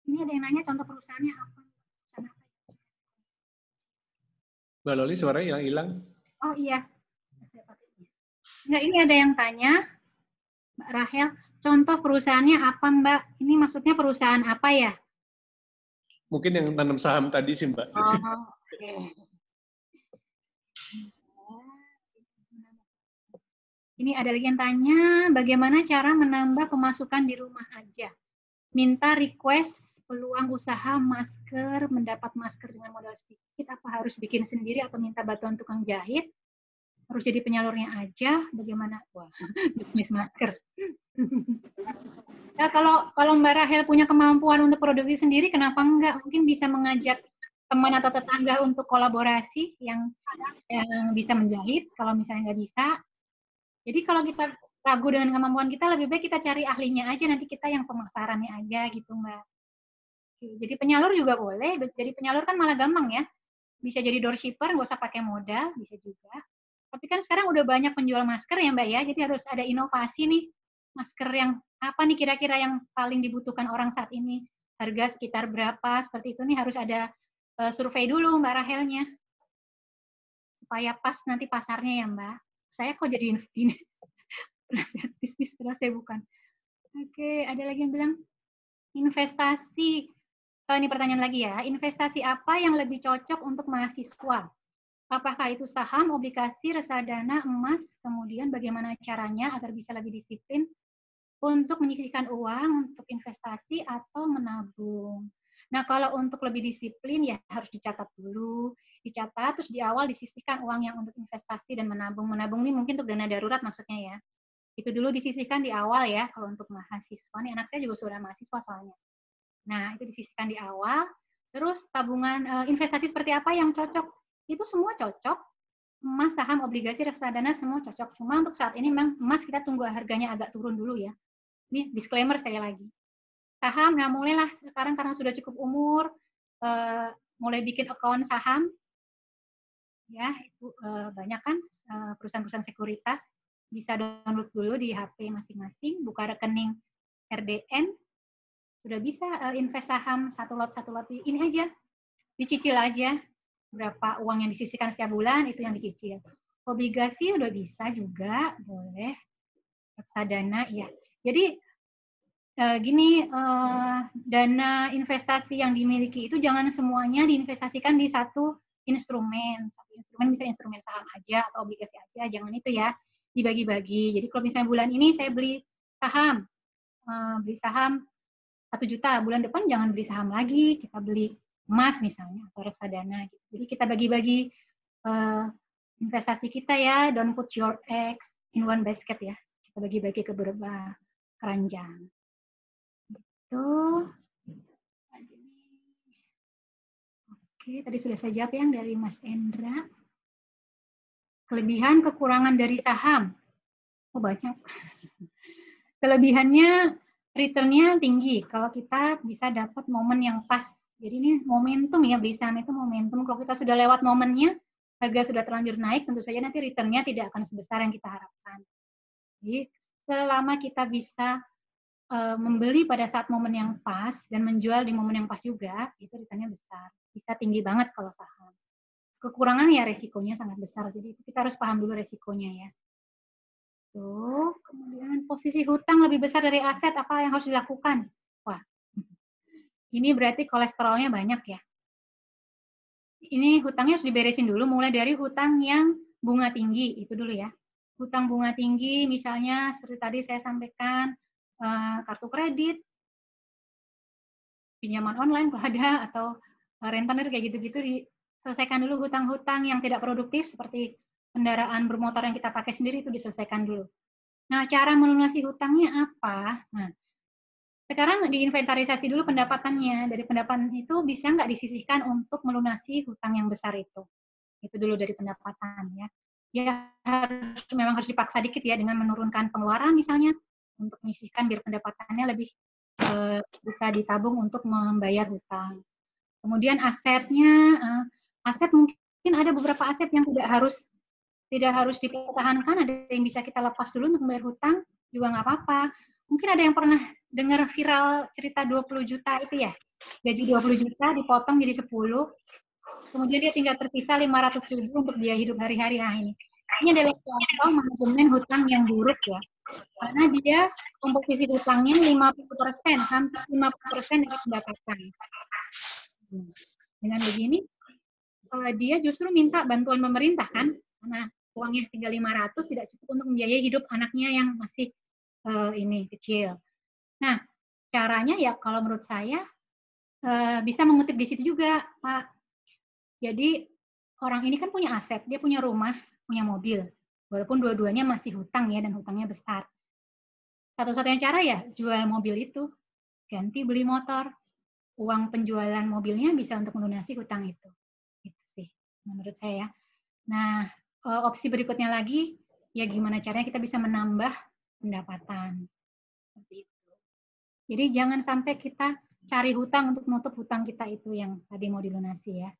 Ini ada yang nanya contoh perusahaannya apa? Perusahaan apa? Mbak Loli suaranya hilang. Oh iya. Enggak, ini ada yang tanya, Mbak Rahel, contoh perusahaannya apa Mbak? Ini maksudnya perusahaan apa ya? Mungkin yang tanam saham tadi sih Mbak. Oh, oke. Ini ada lagi yang tanya, bagaimana cara menambah pemasukan di rumah aja? Minta request peluang usaha masker, mendapat masker dengan modal sedikit, apa harus bikin sendiri atau minta bantuan tukang jahit? Harus jadi penyalurnya aja, bagaimana? Wah, bisnis masker. Nah, kalau Mbak Rahel punya kemampuan untuk produksi sendiri, kenapa enggak? Mungkin bisa mengajak teman atau tetangga untuk kolaborasi yang bisa menjahit, kalau misalnya nggak bisa. Jadi kalau kita ragu dengan kemampuan kita, lebih baik kita cari ahlinya aja, nanti kita yang pemasarannya aja gitu Mbak. Jadi penyalur juga boleh, jadi penyalur kan malah gampang ya. Bisa jadi dropshipper, nggak usah pakai modal, bisa juga. Tapi kan sekarang udah banyak penjual masker ya Mbak ya, jadi harus ada inovasi nih. Masker yang apa nih kira-kira yang paling dibutuhkan orang saat ini? Harga sekitar berapa, seperti itu nih harus ada survei dulu Mbak Rahelnya. Supaya pas nanti pasarnya ya Mbak. Saya kok jadi ini penasihat bisnis, padahal saya bukan. Oke, ada lagi yang bilang investasi. Ini pertanyaan lagi ya. Investasi apa yang lebih cocok untuk mahasiswa? Apakah itu saham, obligasi, reksadana, emas? Kemudian bagaimana caranya agar bisa lebih disiplin untuk menyisihkan uang untuk investasi atau menabung? Nah, kalau untuk lebih disiplin ya harus dicatat dulu. Dicatat, terus di awal disisihkan uang yang untuk investasi dan menabung. Menabung ini mungkin untuk dana darurat maksudnya ya. Itu dulu disisihkan di awal ya, kalau untuk mahasiswa. Nih anak saya juga sudah mahasiswa soalnya. Nah, itu disisihkan di awal. Terus tabungan investasi seperti apa yang cocok? Itu semua cocok. Emas, saham, obligasi, reksadana semua cocok. Cuma untuk saat ini memang emas kita tunggu harganya agak turun dulu ya. Ini disclaimer sekali lagi. Saham, nah mulailah sekarang karena sudah cukup umur, mulai bikin account saham. Ya, itu banyak kan perusahaan-perusahaan sekuritas. Bisa download dulu di HP masing-masing, buka rekening RDN, sudah bisa invest saham satu lot ini aja, dicicil aja berapa uang yang disisihkan setiap bulan itu yang dicicil. Obligasi udah bisa juga, boleh. Reksadana ya. Jadi gini, dana investasi yang dimiliki itu jangan semuanya diinvestasikan di satu instrumen. Satu instrumen bisa instrumen saham aja atau obligasi aja, jangan itu ya, dibagi-bagi. Jadi kalau misalnya bulan ini saya beli saham 1 juta, bulan depan jangan beli saham lagi, kita beli emas misalnya atau reksadana. Jadi kita bagi-bagi investasi kita ya, don't put your eggs in one basket ya. Kita bagi-bagi ke beberapa keranjang. Gitu. Oke, tadi sudah saya jawab yang dari Mas Endra. Kelebihan kekurangan dari saham. Oh banyak. Kelebihannya return-nya tinggi kalau kita bisa dapat momen yang pas. Jadi ini momentum ya, beli saham itu momentum. Kalau kita sudah lewat momennya, harga sudah terlanjur naik, tentu saja nanti return-nya tidak akan sebesar yang kita harapkan. Jadi selama kita bisa membeli pada saat momen yang pas dan menjual di momen yang pas juga, itu return-nya besar. Bisa tinggi banget kalau saham. Kekurangan ya resikonya sangat besar. Jadi kita harus paham dulu resikonya ya. Tuh, kemudian posisi hutang lebih besar dari aset, apa yang harus dilakukan? Wah, ini berarti kolesterolnya banyak ya. Ini hutangnya harus diberesin dulu, mulai dari hutang yang bunga tinggi, itu dulu ya. Hutang bunga tinggi, misalnya seperti tadi saya sampaikan, kartu kredit, pinjaman online kalau ada, atau rentenir kayak gitu-gitu, diselesaikan dulu hutang-hutang yang tidak produktif, seperti kendaraan bermotor yang kita pakai sendiri, itu diselesaikan dulu. Nah, cara melunasi hutangnya apa? Nah, sekarang diinventarisasi dulu pendapatannya. Dari pendapatan itu bisa nggak disisihkan untuk melunasi hutang yang besar itu. Itu dulu dari pendapatan ya. ya memang harus dipaksa dikit ya dengan menurunkan pengeluaran misalnya untuk menyisihkan biar pendapatannya lebih bisa ditabung untuk membayar hutang. Kemudian asetnya, aset mungkin ada beberapa aset yang tidak harus dipertahankan, ada yang bisa kita lepas dulu untuk membayar hutang, juga nggak apa-apa. Mungkin ada yang pernah dengar viral cerita 20 juta itu ya, gaji 20 juta dipotong jadi 10, kemudian dia tinggal tersisa 500.000 untuk biaya hidup hari-hari. Nah ini adalah contoh manajemen hutang yang buruk ya, karena dia komposisi hutangnya 50%, hampir 50% dari pendapatan. Dengan begini, dia justru minta bantuan pemerintah kan, karena uangnya tinggal 500 tidak cukup untuk membiayai hidup anaknya yang masih ini kecil. Nah, caranya ya kalau menurut saya bisa mengutip di situ juga, Pak. Jadi orang ini kan punya aset, dia punya rumah, punya mobil, walaupun dua-duanya masih hutang ya dan hutangnya besar. Satu-satunya cara ya jual mobil itu, ganti beli motor. Uang penjualan mobilnya bisa untuk melunasi hutang itu. Itu sih menurut saya. Nah, opsi berikutnya lagi, ya gimana caranya kita bisa menambah pendapatan. Seperti itu. Jadi jangan sampai kita cari hutang untuk menutup hutang kita itu yang tadi mau dilunasi ya.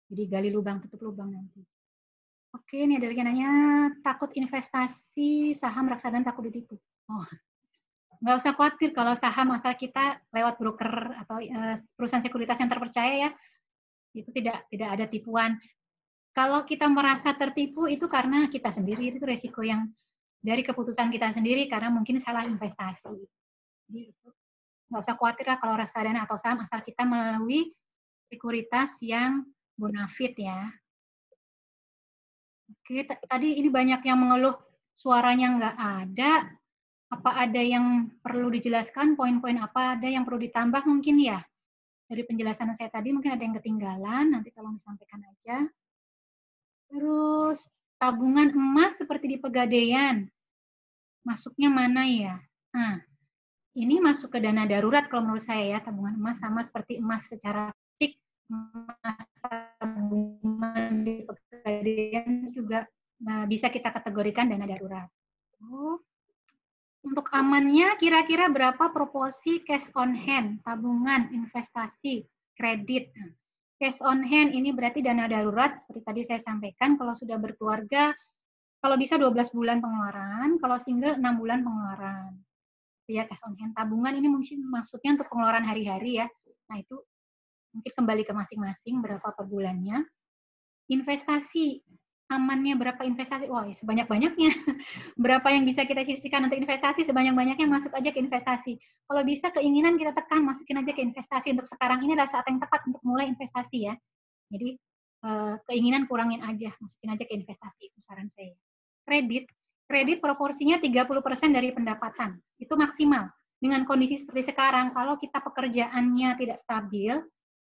Jadi gali lubang, tutup lubang nanti. Oke, ini ada lagi nanya, takut investasi saham reksadana takut ditipu. Oh, nggak usah khawatir kalau saham asal kita lewat broker atau perusahaan sekuritas yang terpercaya ya, itu tidak ada tipuan. Kalau kita merasa tertipu itu karena kita sendiri, itu resiko yang dari keputusan kita sendiri karena mungkin salah investasi. Jadi nggak usah khawatir lah kalau reksadana atau saham asal kita melalui sekuritas yang bonafit ya. Oke, tadi ini banyak yang mengeluh suaranya nggak ada. Apa ada yang perlu dijelaskan, poin-poin apa ada yang perlu ditambah mungkin ya? Dari penjelasan saya tadi mungkin ada yang ketinggalan, nanti tolong disampaikan aja. Terus tabungan emas seperti di Pegadaian, masuknya mana ya? Nah, ini masuk ke dana darurat kalau menurut saya ya, tabungan emas sama seperti emas secara fisik, emas tabungan di Pegadaian juga bisa kita kategorikan dana darurat. Untuk amannya kira-kira berapa proporsi cash on hand, tabungan, investasi, kredit. Cash on hand ini berarti dana darurat, seperti tadi saya sampaikan, kalau sudah berkeluarga, kalau bisa 12 bulan pengeluaran, kalau single 6 bulan pengeluaran. Ya, cash on hand. Tabungan ini mungkin maksudnya untuk pengeluaran hari-hari ya. Nah, itu mungkin kembali ke masing-masing berapa per bulannya. Investasi, amannya berapa investasi? Wah, sebanyak-banyaknya. Berapa yang bisa kita sisihkan untuk investasi, sebanyak-banyaknya masuk aja ke investasi. Kalau bisa keinginan kita tekan, masukin aja ke investasi. Untuk sekarang ini adalah saat yang tepat untuk mulai investasi ya. Jadi keinginan kurangin aja, masukin aja ke investasi, itu saran saya. Kredit proporsinya 30% dari pendapatan, itu maksimal. Dengan kondisi seperti sekarang, kalau kita pekerjaannya tidak stabil,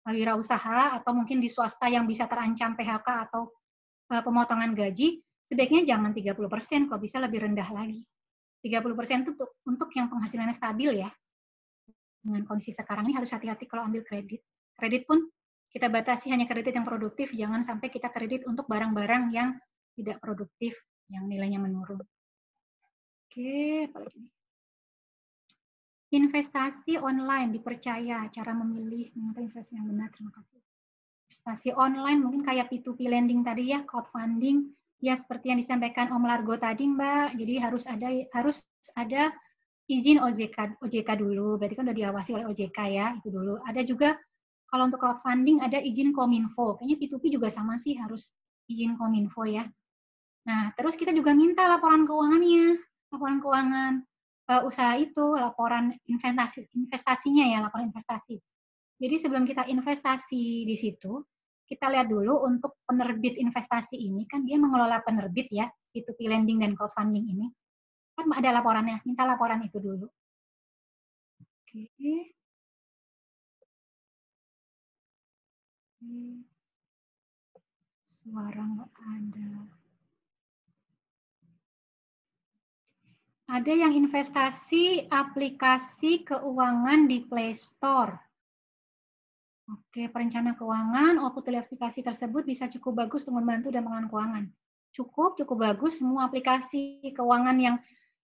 wirausaha atau mungkin di swasta yang bisa terancam PHK atau pemotongan gaji, sebaiknya jangan 30%, kalau bisa lebih rendah lagi. 30% itu untuk yang penghasilannya stabil ya. Dengan kondisi sekarang ini harus hati-hati kalau ambil kredit. Kredit pun kita batasi hanya kredit yang produktif, jangan sampai kita kredit untuk barang-barang yang tidak produktif, yang nilainya menurun. Oke, apalagi ini? Investasi online dipercaya, cara memilih investasi yang benar, terima kasih. Investasi online mungkin kayak P2P lending tadi ya, crowdfunding, ya seperti yang disampaikan Om Largo tadi Mbak, jadi harus ada izin OJK dulu, berarti kan udah diawasi oleh OJK ya, itu dulu. Ada juga kalau untuk crowdfunding ada izin Kominfo, kayaknya P2P juga sama sih harus izin Kominfo ya. Nah, terus kita juga minta laporan keuangannya, laporan keuangan usaha itu, laporan investasinya ya, laporan investasi. Jadi sebelum kita investasi di situ, kita lihat dulu untuk penerbit investasi ini, kan dia mengelola penerbit ya, P2P lending dan crowdfunding ini. Kan ada laporannya, minta laporan itu dulu. Oke. Suara nggak ada. Ada yang investasi aplikasi keuangan di Play Store. Oke, perencana keuangan, output dari aplikasi tersebut bisa cukup bagus untuk membantu dan pengelolaan keuangan. cukup bagus. Semua aplikasi keuangan yang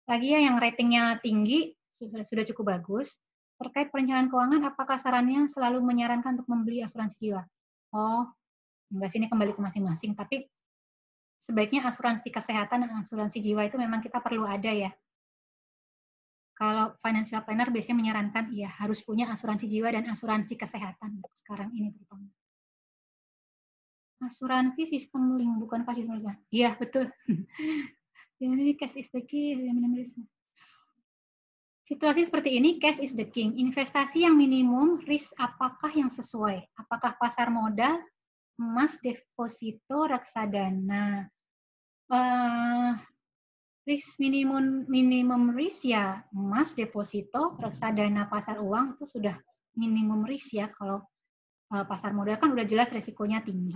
yang ratingnya tinggi sudah cukup bagus. Terkait perencanaan keuangan, apakah sarannya selalu menyarankan untuk membeli asuransi jiwa? Oh, enggak sih, ini kembali ke masing-masing. Tapi sebaiknya asuransi kesehatan dan asuransi jiwa itu memang kita perlu ada ya. Kalau financial planner biasanya menyarankan, ya harus punya asuransi jiwa dan asuransi kesehatan sekarang ini terutama. Asuransi sistem link, bukan kasih sistem. Iya, betul. Jadi cash is the key. Situasi seperti ini, cash is the king. Investasi yang minimum, risk apakah yang sesuai? Apakah pasar modal, emas, deposito, reksadana? Risk minimum risk ya emas, deposito, reksadana, pasar uang itu sudah minimum risk ya. Kalau pasar modal kan udah jelas resikonya tinggi.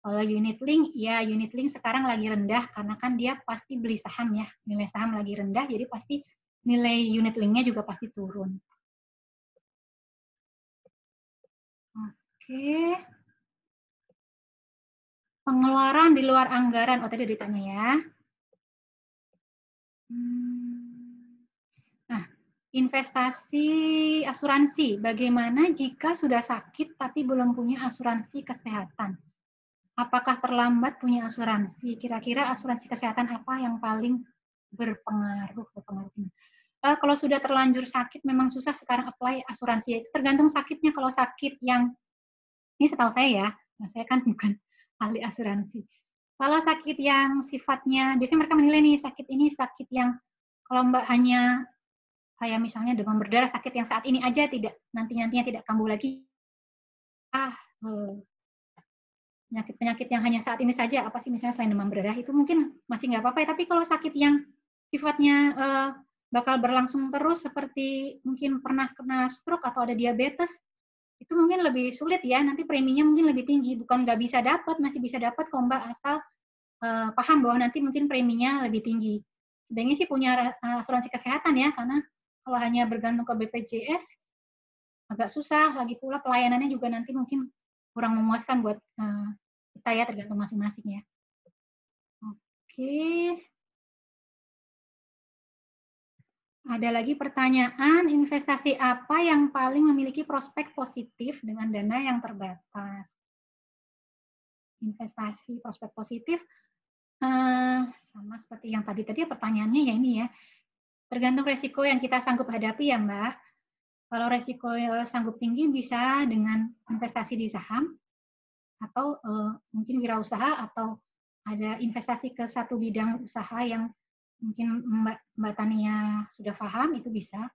Kalau unit link, ya unit link sekarang lagi rendah karena kan dia pasti beli saham ya. Nilai saham lagi rendah, jadi pasti nilai unit linknya juga pasti turun. Oke. Pengeluaran di luar anggaran, tadi udah ditanya ya. Nah, investasi asuransi. Bagaimana jika sudah sakit tapi belum punya asuransi kesehatan? Apakah terlambat punya asuransi? Kira-kira asuransi kesehatan apa yang paling berpengaruh? Kalau sudah terlanjur sakit memang susah sekarang apply asuransi. Tergantung sakitnya. Kalau sakit yang, ini setahu saya ya, saya kan bukan ahli asuransi. Kalau sakit yang sifatnya, biasanya mereka menilai nih sakit ini sakit yang kalau Mbak hanya kayak misalnya demam berdarah, sakit yang saat ini aja tidak, nantinya tidak kambuh lagi. Penyakit-penyakit yang hanya saat ini saja, apa sih misalnya selain demam berdarah, itu mungkin masih nggak apa-apa ya. Tapi kalau sakit yang sifatnya bakal berlangsung terus, seperti mungkin pernah kena stroke atau ada diabetes, itu mungkin lebih sulit ya, nanti preminya mungkin lebih tinggi. Bukan nggak bisa dapat, masih bisa dapat kok Mbak, asal paham bahwa nanti mungkin preminya lebih tinggi. Sebaiknya sih punya asuransi kesehatan ya, karena kalau hanya bergantung ke BPJS, agak susah. Lagi pula pelayanannya juga nanti mungkin kurang memuaskan buat kita ya, tergantung masing-masing ya. Oke. Ada lagi pertanyaan, investasi apa yang paling memiliki prospek positif dengan dana yang terbatas? Investasi prospek positif, sama seperti yang tadi pertanyaannya ya ini ya. Tergantung resiko yang kita sanggup hadapi ya Mbak. Kalau resiko sanggup tinggi bisa dengan investasi di saham, atau mungkin wirausaha, atau ada investasi ke satu bidang usaha yang mungkin Mbak Tania sudah paham, itu bisa.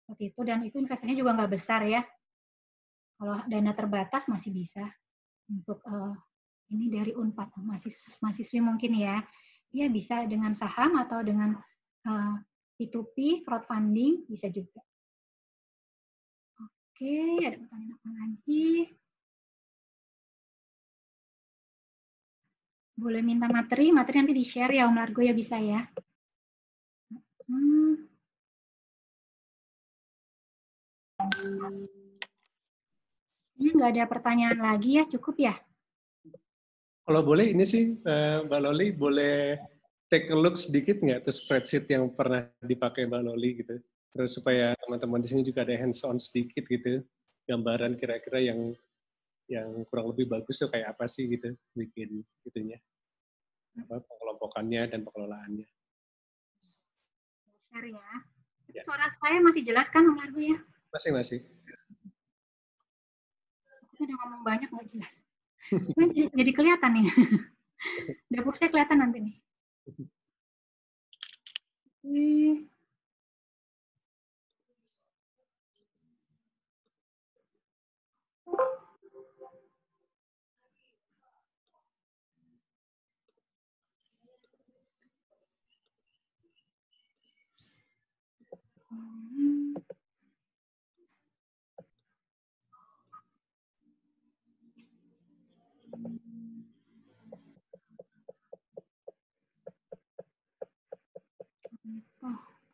Seperti itu, dan itu investasinya juga nggak besar ya. Kalau dana terbatas masih bisa. Untuk ini dari Unpad, mahasiswi mungkin ya. Dia bisa dengan saham atau dengan P2P, crowdfunding, bisa juga. Oke, ada pertanyaan apa lagi? Boleh minta materi nanti di-share ya Om Largo ya, bisa ya. Ini nggak ada pertanyaan lagi ya, cukup ya? Kalau boleh ini sih Mbak Loli, boleh take a look sedikit nggak tuh spreadsheet yang pernah dipakai Mbak Loli gitu. Terus supaya teman-teman di sini juga ada hands-on sedikit gitu, gambaran kira-kira yang kurang lebih bagus tuh kayak apa sih gitu, bikin itunya, pengelompokannya dan pengelolaannya. Share ya. Suara saya masih jelas kan Om Largo ya? Masih. Aku udah ngomong banyak nggak jelas. Jadi kelihatan nih. Dapur saya kelihatan nanti nih.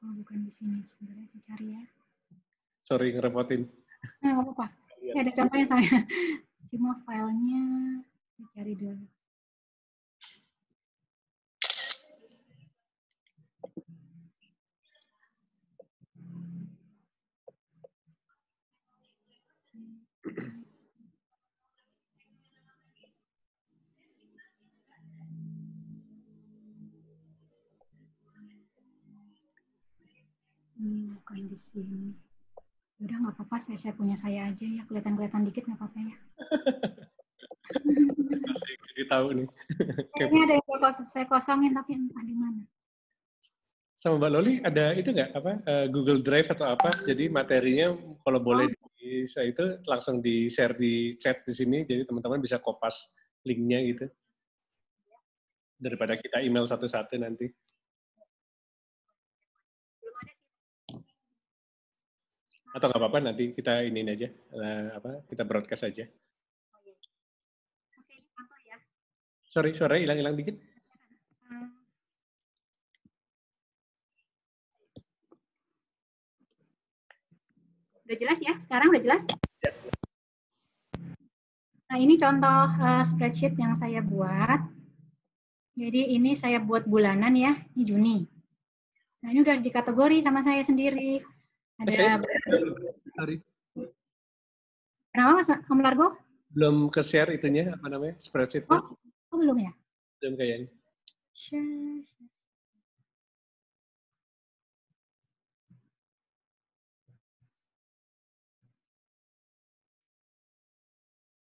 Bukan di sini sebenarnya, saya cari ya. Sorry ngerepotin. Nggak apa-apa. Ya, ada contohnya saya. Semua filenya saya cari dulu. bukan di sini. Udah nggak apa-apa, saya punya saya aja ya. Kelihatan dikit nggak apa-apa ya. Jadi tahu nih. Kayaknya ada yang saya kosongin tapi entah di mana. Sama Mbak Loli ada itu nggak apa Google Drive atau apa? Jadi materinya kalau boleh itu langsung di share di chat di sini, jadi teman-teman bisa kopas linknya gitu. Daripada kita email satu-satu nanti. Atau nggak apa-apa nanti kita iniin aja, kita broadcast aja. Sorry, hilang dikit. Udah jelas ya? Sekarang udah jelas? Nah, ini contoh spreadsheet yang saya buat. Jadi ini saya buat bulanan ya, ini Juni. Nah, ini udah dikategori sama saya sendiri. Ada Sorry. Kenapa Mas Om Largo? Belum ke-share itunya, apa namanya, spreadsheet-nya? Oh, belum ya? Belum kayaknya.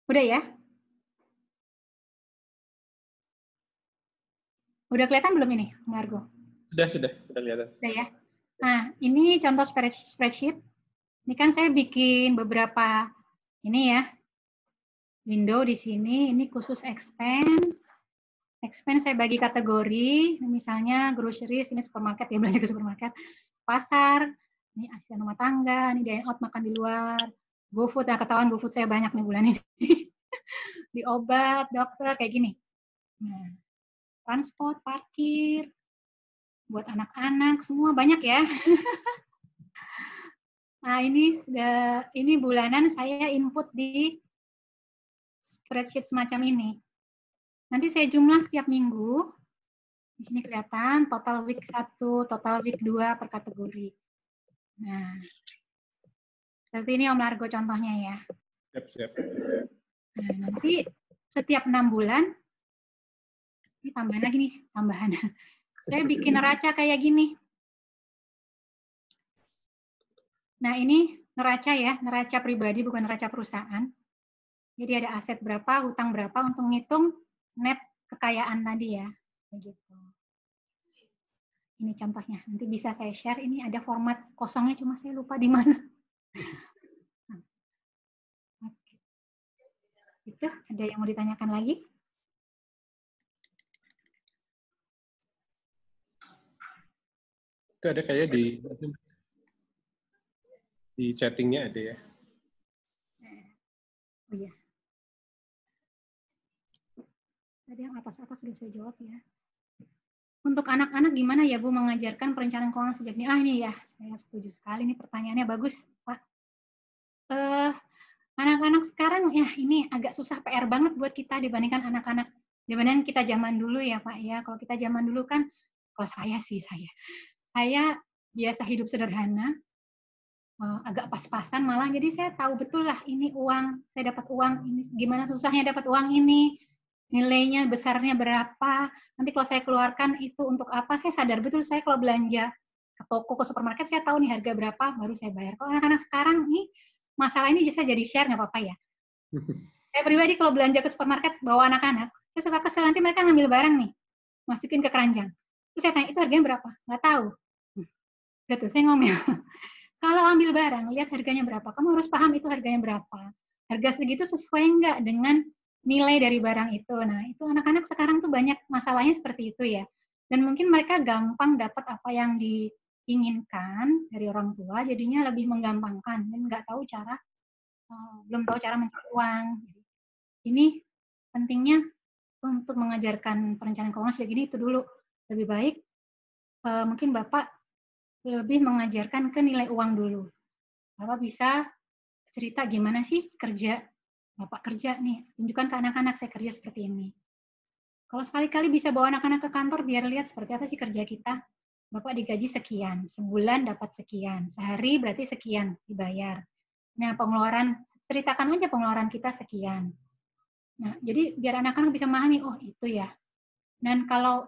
Udah ya? Udah kelihatan belum ini, Om Largo? Sudah kelihatan. Udah ya? Nah, ini contoh spreadsheet. Ini kan saya bikin beberapa, ini ya, window di sini, ini khusus expense. Expense saya bagi kategori, misalnya groceries, ini supermarket, ya belanja ke supermarket. Pasar, ini asian rumah tangga, ini dine out makan di luar. GoFood, ketahuan GoFood saya banyak nih bulan ini. Di obat, dokter, kayak gini. Nah, transport, parkir, buat anak-anak, semua banyak ya. Nah, ini bulanan saya input di spreadsheet semacam ini. Nanti saya jumlah setiap minggu. Di sini kelihatan total week 1, total week 2 per kategori. Nah, seperti ini Om Largo contohnya ya. Siap. Nah, nanti setiap 6 bulan, ini tambahan lagi nih, tambahan. Saya bikin neraca kayak gini. Nah, ini neraca ya, neraca pribadi bukan neraca perusahaan. Jadi ada aset berapa, hutang berapa untuk ngitung net kekayaan tadi ya. Begitu. Ini contohnya, nanti bisa saya share. Ini ada format kosongnya, cuma saya lupa di mana. Itu ada yang mau ditanyakan lagi? Itu ada kayak di chattingnya ada ya. Oh iya. Tadi yang atas-atas sudah saya jawab ya. Untuk anak-anak gimana ya Bu mengajarkan perencanaan keuangan sejak dini? Ini ya, saya setuju sekali. Ini pertanyaannya bagus, Pak. Anak-anak sekarang ya ini agak susah PR banget buat kita dibandingkan anak-anak dibandingkan kita zaman dulu ya Pak ya. Kalau kita zaman dulu kan, kalau saya biasa hidup sederhana, agak pas-pasan malah. Jadi saya tahu betul lah ini uang, saya dapat uang ini gimana susahnya dapat uang ini, nilainya besarnya berapa. Nanti kalau saya keluarkan itu untuk apa? Saya sadar betul saya kalau belanja ke toko ke supermarket saya tahu nih harga berapa baru saya bayar. Kalau anak-anak sekarang nih masalah ini saya jadi share nggak apa-apa ya. Saya pribadi kalau belanja ke supermarket bawa anak-anak, saya suka kesel nanti mereka ngambil barang nih, masukin ke keranjang. Terus saya tanya, itu harganya berapa? Nggak tahu. Udah tuh, saya ngomel. Kalau ambil barang, lihat harganya berapa. Kamu harus paham itu harganya berapa. Harga segitu sesuai nggak dengan nilai dari barang itu. Nah, itu anak-anak sekarang tuh banyak masalahnya seperti itu ya. Dan mungkin mereka gampang dapat apa yang diinginkan dari orang tua, jadinya lebih menggampangkan dan nggak tahu cara, belum tahu cara mencari uang. Ini pentingnya untuk mengajarkan perencanaan keuangan sejak ini itu dulu. Lebih baik mungkin Bapak lebih mengajarkan ke nilai uang dulu. Bapak bisa cerita gimana sih kerja, Bapak kerja nih, tunjukkan ke anak-anak saya kerja seperti ini. Kalau sekali-kali bisa bawa anak-anak ke kantor biar lihat seperti apa sih kerja kita. Bapak digaji sekian, sebulan dapat sekian, sehari berarti sekian dibayar. Nah, pengeluaran, ceritakan aja pengeluaran kita sekian. Nah, jadi biar anak-anak bisa memahami, oh itu ya. Dan kalau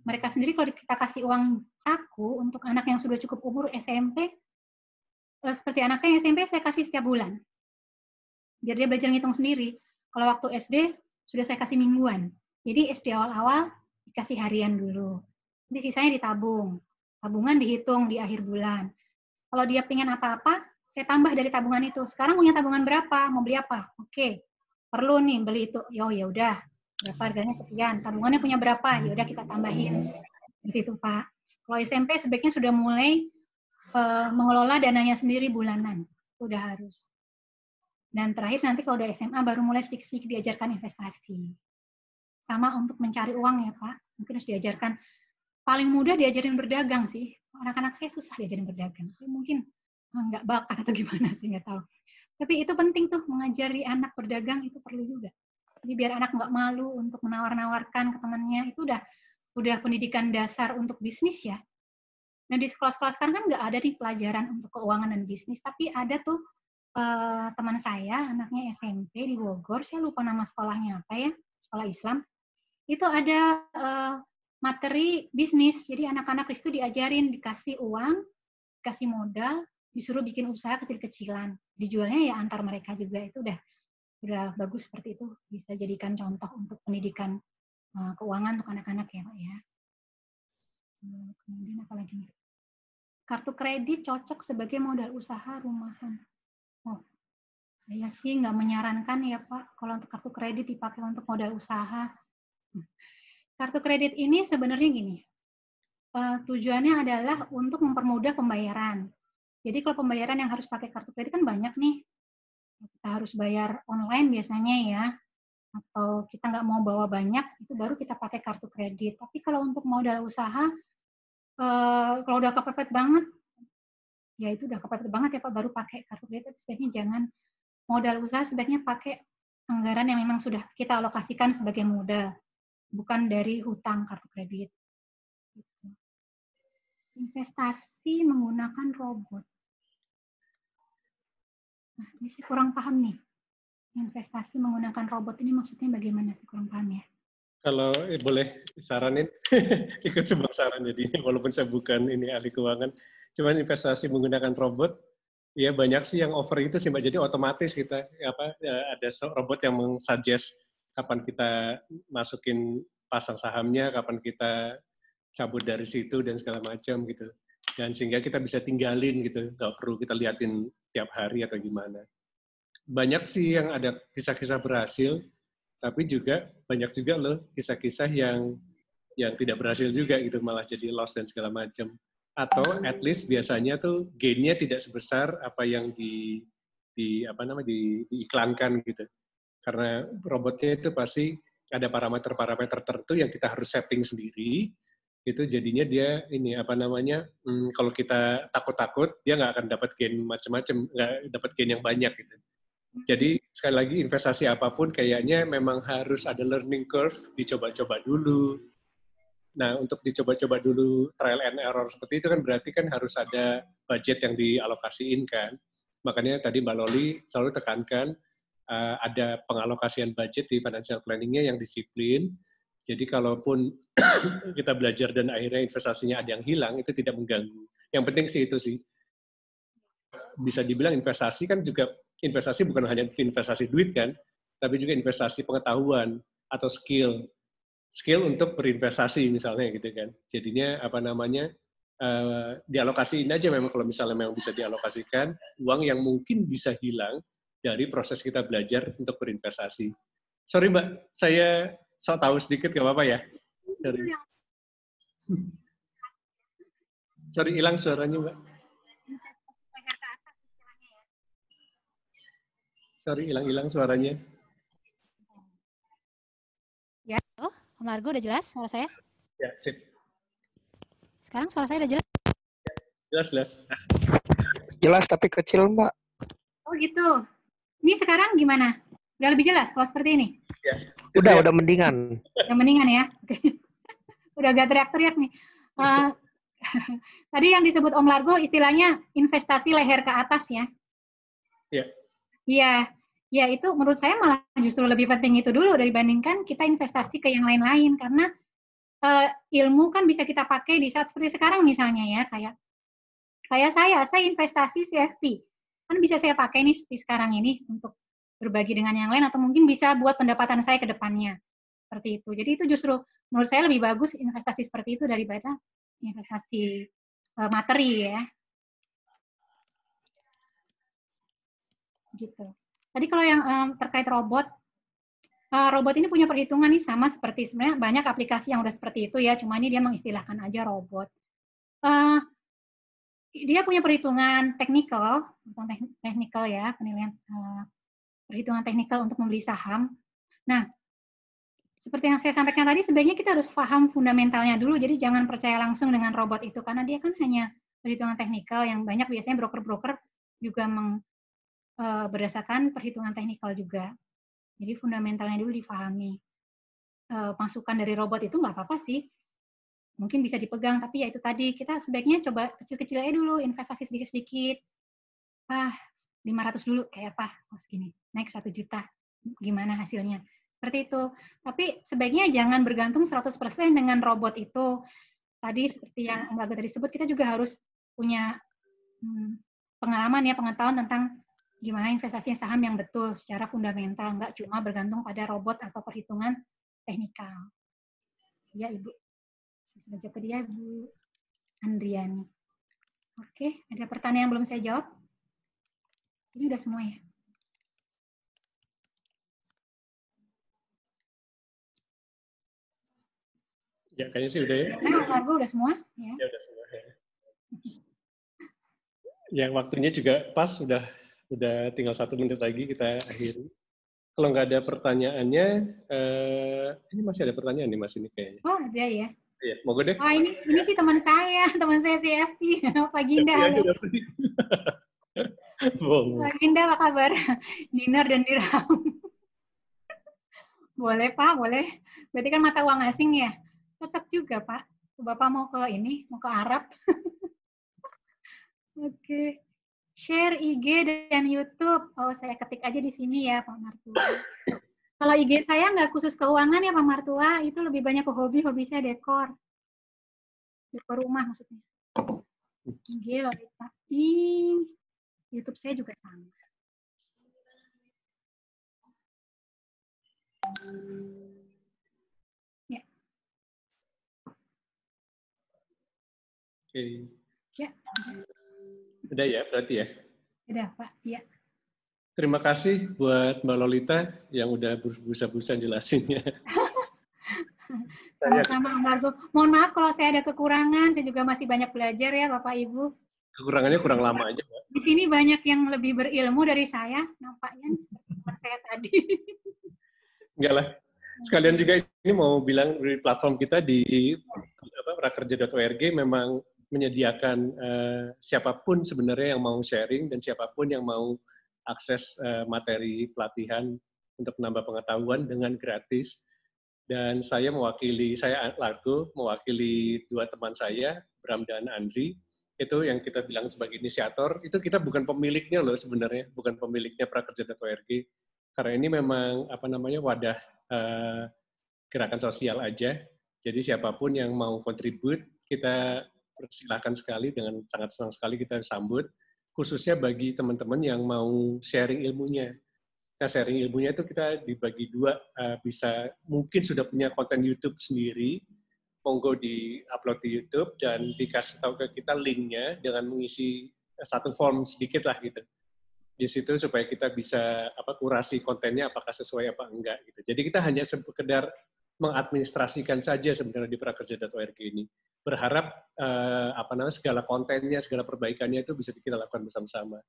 mereka sendiri kalau kita kasih uang saku untuk anak yang sudah cukup umur SMP, seperti anak saya SMP, saya kasih setiap bulan. Biar dia belajar ngitung sendiri. Kalau waktu SD, sudah saya kasih mingguan. Jadi SD awal-awal dikasih harian dulu. Nanti sisanya ditabung. Tabungan dihitung di akhir bulan. Kalau dia pengen apa-apa, saya tambah dari tabungan itu. Sekarang punya tabungan berapa? Mau beli apa? Oke, perlu nih beli itu. Ya udah, berapa harganya sekian. Tabungannya punya berapa? Ya udah kita tambahin. Begitu Pak. Kalau SMP sebaiknya sudah mulai mengelola dananya sendiri bulanan. Sudah harus. Dan terakhir nanti kalau udah SMA baru mulai sedikit-sedikit diajarkan investasi. Sama untuk mencari uang ya Pak. Mungkin harus diajarkan. Paling mudah diajarin berdagang sih. Anak-anak saya susah diajarin berdagang. Mungkin nggak bakat atau gimana sih, nggak tahu. Tapi itu penting tuh, mengajari anak berdagang itu perlu juga. Jadi biar anak nggak malu untuk menawar-nawarkan ke temannya. Itu udah pendidikan dasar untuk bisnis ya. Nah di sekolah-sekolah sekarang kan nggak ada nih pelajaran untuk keuangan dan bisnis. Tapi ada tuh teman saya, anaknya SMP di Bogor, saya lupa nama sekolahnya apa ya, sekolah Islam, itu ada materi bisnis, jadi anak-anak di situ diajarin, dikasih uang, dikasih modal, disuruh bikin usaha kecil-kecilan, dijualnya ya antar mereka juga, itu udah bagus seperti itu, bisa jadikan contoh untuk pendidikan keuangan untuk anak-anak ya Pak ya. Kemudian apa lagi nih? Kartu kredit cocok sebagai modal usaha rumahan. Oh, saya sih nggak menyarankan ya Pak, kalau untuk kartu kredit dipakai untuk modal usaha. Kartu kredit ini sebenarnya gini, tujuannya adalah untuk mempermudah pembayaran. Jadi kalau pembayaran yang harus pakai kartu kredit kan banyak nih. Kita harus bayar online biasanya ya, atau kita nggak mau bawa banyak, itu baru kita pakai kartu kredit. Tapi kalau untuk modal usaha, kalau udah kepepet banget, ya itu udah kepepet banget ya Pak, baru pakai kartu kredit. Tapi sebaiknya jangan, modal usaha sebaiknya pakai anggaran yang memang sudah kita alokasikan sebagai modal, bukan dari hutang kartu kredit. Investasi menggunakan robot. Nah, ini saya kurang paham nih. Investasi menggunakan robot ini maksudnya bagaimana? Saya kurang paham ya. Kalau boleh saranin, ikut sumbang saran jadi walaupun saya bukan ini ahli keuangan, cuman investasi menggunakan robot, ya banyak sih yang over itu sih Mbak. Jadi otomatis kita ada robot yang meng-suggest kapan kita masukin pasang sahamnya, kapan kita cabut dari situ dan segala macam gitu. Dan sehingga kita bisa tinggalin gitu, nggak perlu kita liatin tiap hari atau gimana. Banyak sih yang ada kisah-kisah berhasil, tapi juga banyak juga loh kisah-kisah yang tidak berhasil juga gitu, malah jadi loss dan segala macam. Atau at least biasanya tuh gain-nya tidak sebesar apa yang diiklankan gitu. Karena robotnya itu pasti ada parameter-parameter tertentu yang kita harus setting sendiri. Itu jadinya dia kalau kita takut-takut dia nggak akan dapat gain macam-macam, nggak dapat gain yang banyak gitu. Jadi sekali lagi investasi apapun kayaknya memang harus ada learning curve, dicoba-coba dulu. Nah untuk dicoba-coba dulu trial and error seperti itu kan berarti kan harus ada budget yang dialokasiin kan. Makanya tadi Mbak Loli selalu tekankan ada pengalokasian budget di financial planning-nya yang disiplin. Jadi kalaupun kita belajar dan akhirnya investasinya ada yang hilang, itu tidak mengganggu. Yang penting sih itu sih. Bisa dibilang investasi kan juga, investasi bukan hanya investasi duit kan, tapi juga investasi pengetahuan atau skill. Skill untuk berinvestasi misalnya gitu kan. Jadinya dialokasiin aja memang kalau misalnya memang bisa dialokasikan uang yang mungkin bisa hilang dari proses kita belajar untuk berinvestasi. Sorry Mbak, saya sok tahu sedikit, nggak apa-apa ya? Sorry, hilang suaranya Mbak. Sorry, hilang suaranya. Ya, Om Largo udah jelas suara saya? Ya, sip. Sekarang suara saya udah jelas? Jelas. Jelas tapi kecil Mbak. Oh gitu. Ini sekarang gimana? Udah lebih jelas kalau seperti ini? Ya. Udah mendingan. Udah mendingan ya? Udah agak teriak-teriak nih. Tadi yang disebut Om Largo istilahnya investasi leher ke atas ya? Iya. Iya, itu menurut saya malah justru lebih penting itu dulu dibandingkan kita investasi ke yang lain-lain. Karena ilmu kan bisa kita pakai di saat seperti sekarang misalnya ya, kayak Kayak saya investasi CFP. Kan bisa saya pakai nih sekarang ini untuk berbagi dengan yang lain, atau mungkin bisa buat pendapatan saya ke depannya. Seperti itu. Jadi itu justru menurut saya lebih bagus investasi seperti itu daripada investasi materi ya. Gitu. Tadi kalau yang terkait robot, robot ini punya perhitungan nih sama seperti sebenarnya banyak aplikasi yang udah seperti itu ya, cuma ini dia mengistilahkan aja robot. Dia punya perhitungan teknikal ya, penilaian perhitungan teknikal untuk membeli saham. Nah, seperti yang saya sampaikan tadi, sebenarnya kita harus paham fundamentalnya dulu, jadi jangan percaya langsung dengan robot itu, karena dia kan hanya perhitungan teknikal yang banyak biasanya broker-broker juga berdasarkan perhitungan teknikal juga. Jadi fundamentalnya dulu dipahami. Masukan dari robot itu nggak apa-apa sih, mungkin bisa dipegang, tapi ya itu tadi, kita sebaiknya coba kecil-kecil aja dulu, investasi sedikit-sedikit. 500 dulu, kayak apa? Oh segini, naik 1 juta, gimana hasilnya? Seperti itu. Tapi sebaiknya jangan bergantung 100% dengan robot itu. Tadi seperti yang Mbak tadi sebut, kita juga harus punya pengalaman ya, pengetahuan tentang gimana investasi saham yang betul secara fundamental, nggak cuma bergantung pada robot atau perhitungan teknikal. Ya Ibu. Sudah jawab dia Bu Andriani. Oke, ada pertanyaan yang belum saya jawab? Ini udah semua ya? Ya, kayaknya sih udah ya. Nah, udah semua? Ya, ya udah semua. Ya. Ya, waktunya juga pas, udah tinggal 1 menit lagi kita akhiri. Kalau nggak ada pertanyaannya, ini masih ada pertanyaan nih Mas ini kayaknya. Oh, ada ya. Iya, monggo deh. Oh, ini sih teman saya CFP, Pak Ginda. Pak Ginda, apa kabar? Dinar dan dirham. Boleh Pak, boleh. Berarti kan mata uang asing ya? Cocok juga Pak. Bapak mau ke Arab. Oke. Share IG dan YouTube. Oh, saya ketik aja di sini ya Pak Martua. Kalau IG saya nggak khusus keuangan ya Pak Martua, itu lebih banyak ke hobi saya dekor. Dekor rumah maksudnya. IG Lolita. YouTube saya juga sama. Ya. Oke. Ya. Udah ya, berarti ya? Udah, Pak. Ya. Terima kasih buat Mbak Lolita yang udah busa-busa jelasinnya. Sama-sama, Om Largo. Mohon maaf kalau saya ada kekurangan, saya juga masih banyak belajar ya, Bapak Ibu. Kekurangannya kurang lama aja, Mbak. Di sini banyak yang lebih berilmu dari saya, nampaknya seperti saya tadi. Enggak lah. Sekalian juga ini mau bilang di platform kita di prakerja.org memang menyediakan siapapun sebenarnya yang mau sharing dan siapapun yang mau akses materi pelatihan untuk menambah pengetahuan dengan gratis. Dan saya Largo, mewakili 2 teman saya, Bram dan Andri, itu yang kita bilang sebagai inisiator, itu kita bukan pemiliknya loh sebenarnya, bukan pemiliknya prakerja.org, karena ini memang wadah gerakan sosial aja. Jadi siapapun yang mau kontribut, kita persilahkan sekali, dengan sangat senang sekali kita sambut, khususnya bagi teman-teman yang mau sharing ilmunya. Nah, sharing ilmunya itu kita dibagi 2, bisa mungkin sudah punya konten YouTube sendiri, monggo di-upload di YouTube dan dikasih tahu ke kita linknya dengan mengisi 1 form sedikit lah gitu. Di situ supaya kita bisa kurasi kontennya apakah sesuai apa enggak gitu. Jadi kita hanya sekedar mengadministrasikan saja sebenarnya di prakerja.org ini. Berharap segala kontennya, segala perbaikannya itu bisa kita lakukan bersama-sama.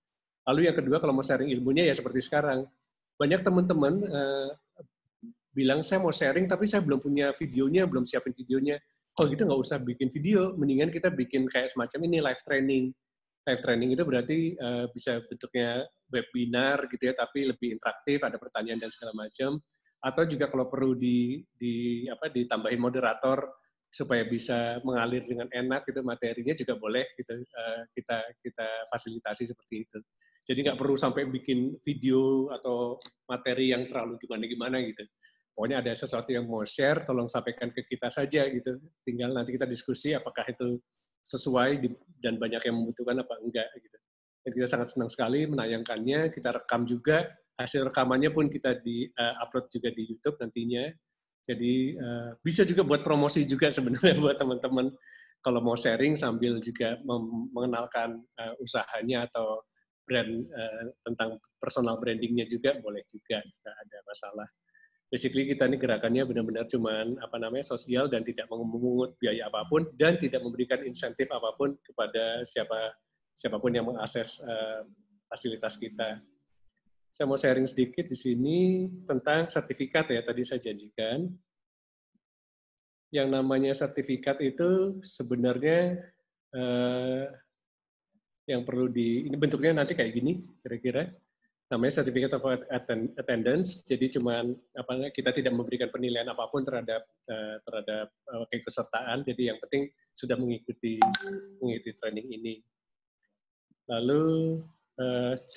Lalu yang kedua, kalau mau sharing ilmunya ya seperti sekarang. Banyak teman-teman bilang, saya mau sharing tapi saya belum punya videonya, belum siapin videonya. Kalau gitu nggak usah bikin video, mendingan kita bikin kayak semacam ini, live training. Live training itu berarti bisa bentuknya webinar gitu ya, tapi lebih interaktif, ada pertanyaan dan segala macam. Atau juga kalau perlu ditambahin moderator supaya bisa mengalir dengan enak gitu materinya juga boleh gitu, kita fasilitasi seperti itu. Jadi nggak perlu sampai bikin video atau materi yang terlalu gimana-gimana gitu. Pokoknya ada sesuatu yang mau share, tolong sampaikan ke kita saja gitu. Tinggal nanti kita diskusi apakah itu sesuai dan banyak yang membutuhkan apa enggak gitu. Dan kita sangat senang sekali menayangkannya, kita rekam juga, hasil rekamannya pun kita upload juga di YouTube nantinya. Jadi bisa juga buat promosi juga sebenarnya buat teman-teman kalau mau sharing sambil juga mengenalkan usahanya atau brand tentang personal brandingnya juga boleh juga, tidak ada masalah. Basically kita ini gerakannya benar-benar cuman sosial dan tidak memungut biaya apapun dan tidak memberikan insentif apapun kepada siapapun yang mengakses fasilitas kita. Saya mau sharing sedikit di sini tentang sertifikat ya, tadi saya janjikan. Yang namanya sertifikat itu sebenarnya yang perlu ini bentuknya nanti kayak gini kira-kira. Namanya Certificate of Attendance. Jadi cuman kita tidak memberikan penilaian apapun terhadap keikutsertaan. Jadi yang penting sudah mengikuti training ini. Lalu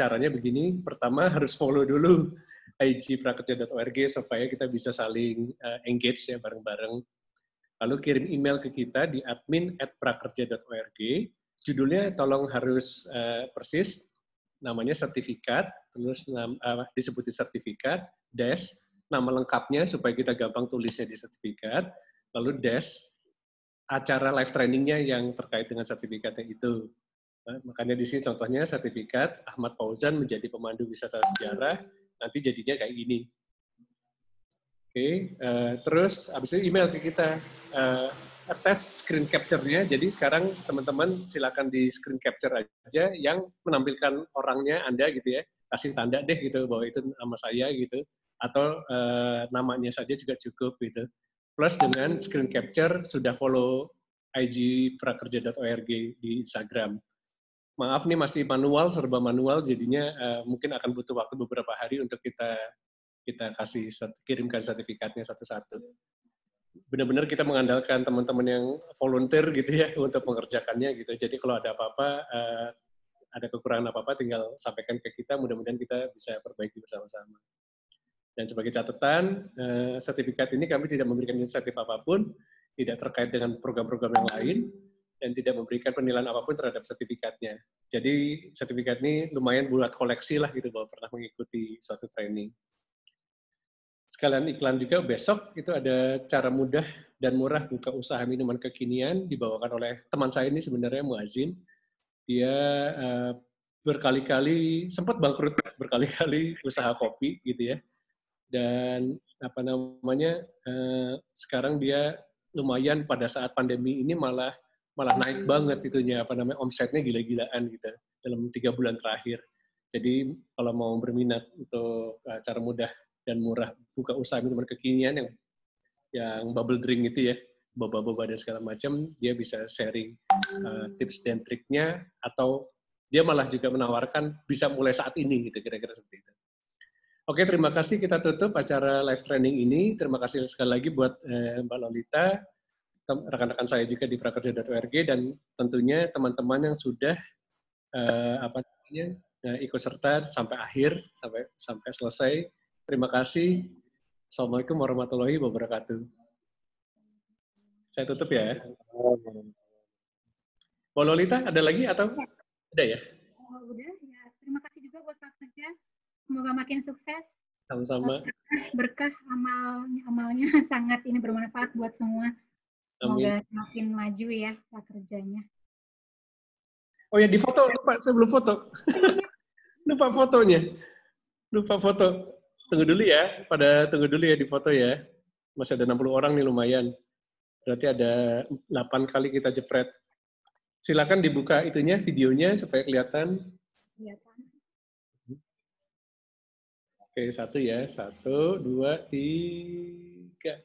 caranya begini. Pertama harus follow dulu igprakerja.org supaya kita bisa saling engage ya bareng-bareng. Lalu kirim email ke kita di admin@prakerja.org. Judulnya tolong harus persis. Namanya sertifikat, terus disebutin sertifikat, nama lengkapnya supaya kita gampang tulisnya di sertifikat, lalu acara live trainingnya yang terkait dengan sertifikatnya itu. Makanya di sini contohnya sertifikat Ahmad Fauzan menjadi pemandu wisata sejarah, nanti jadinya kayak gini. Oke, terus habis itu email ke kita. Attach screen capture-nya, jadi sekarang teman-teman silakan di screen capture aja yang menampilkan orangnya Anda gitu ya, kasih tanda deh gitu bahwa itu nama saya gitu, atau namanya saja juga cukup gitu. Plus dengan screen capture sudah follow igprakerja.org di Instagram. Maaf nih masih manual, serba manual, jadinya mungkin akan butuh waktu beberapa hari untuk kita kirimkan sertifikatnya satu-satu. Benar-benar kita mengandalkan teman-teman yang volunteer gitu ya untuk mengerjakannya gitu. Jadi kalau ada apa-apa, ada kekurangan apa-apa, tinggal sampaikan ke kita. Mudah-mudahan kita bisa perbaiki bersama-sama. Dan sebagai catatan, sertifikat ini kami tidak memberikan insentif apapun, tidak terkait dengan program-program yang lain, dan tidak memberikan penilaian apapun terhadap sertifikatnya. Jadi sertifikat ini lumayan buat koleksi lah gitu bahwa pernah mengikuti suatu training. Sekalian iklan juga, besok itu ada cara mudah dan murah buka usaha minuman kekinian dibawakan oleh teman saya ini sebenarnya Muazzin. Dia berkali-kali sempat bangkrut berkali-kali usaha kopi gitu ya. Dan sekarang dia lumayan pada saat pandemi ini malah naik banget itunya omsetnya gila-gilaan gitu dalam 3 bulan terakhir. Jadi kalau mau berminat untuk cara mudah dan murah buka usaha minuman kekinian yang bubble drink itu ya, boba-boba dan segala macam, dia bisa sharing tips dan triknya, atau dia malah juga menawarkan bisa mulai saat ini gitu, kira-kira seperti itu. Oke, terima kasih, kita tutup acara live training ini. Terima kasih sekali lagi buat Mbak Lolita, rekan-rekan saya juga di prakerja.org, dan tentunya teman-teman yang sudah ikut serta sampai akhir, sampai selesai. Terima kasih. Assalamualaikum warahmatullahi wabarakatuh. Saya tutup ya. Mbak Lolita, ada lagi atau ada ya? Udah ya. Terima kasih juga buat Prakerja. Semoga makin sukses. Sama-sama. Berkah amalnya sangat ini bermanfaat buat semua. Semoga makin maju ya Prakerjanya. Oh ya, di foto, lupa, saya belum foto. Lupa fotonya. Lupa foto. Tunggu dulu ya di foto ya. Masih ada 60 orang nih, lumayan. Berarti ada 8 kali kita jepret. Silakan dibuka itunya, videonya supaya kelihatan. Oke, 1 ya. 1, 2, 3.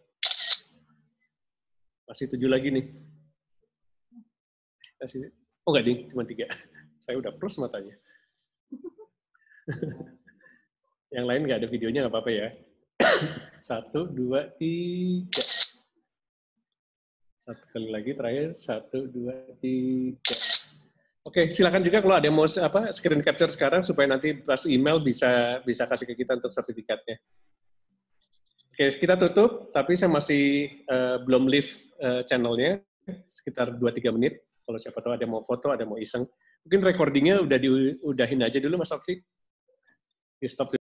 Masih 7 lagi nih. Oh enggak, ding, cuma 3. Saya udah plus matanya. Yang lain nggak ada videonya, nggak apa-apa ya. 1, 2, 3. 1 kali lagi terakhir. 1, 2, 3. Oke, silakan juga kalau ada yang mau screen capture sekarang supaya nanti pas email bisa kasih ke kita untuk sertifikatnya. Oke, kita tutup, tapi saya masih belum leave channelnya sekitar 2-3 menit. Kalau siapa tahu ada mau foto, ada mau iseng. Mungkin recordingnya udah diudahin aja dulu Mas Oki. Di stop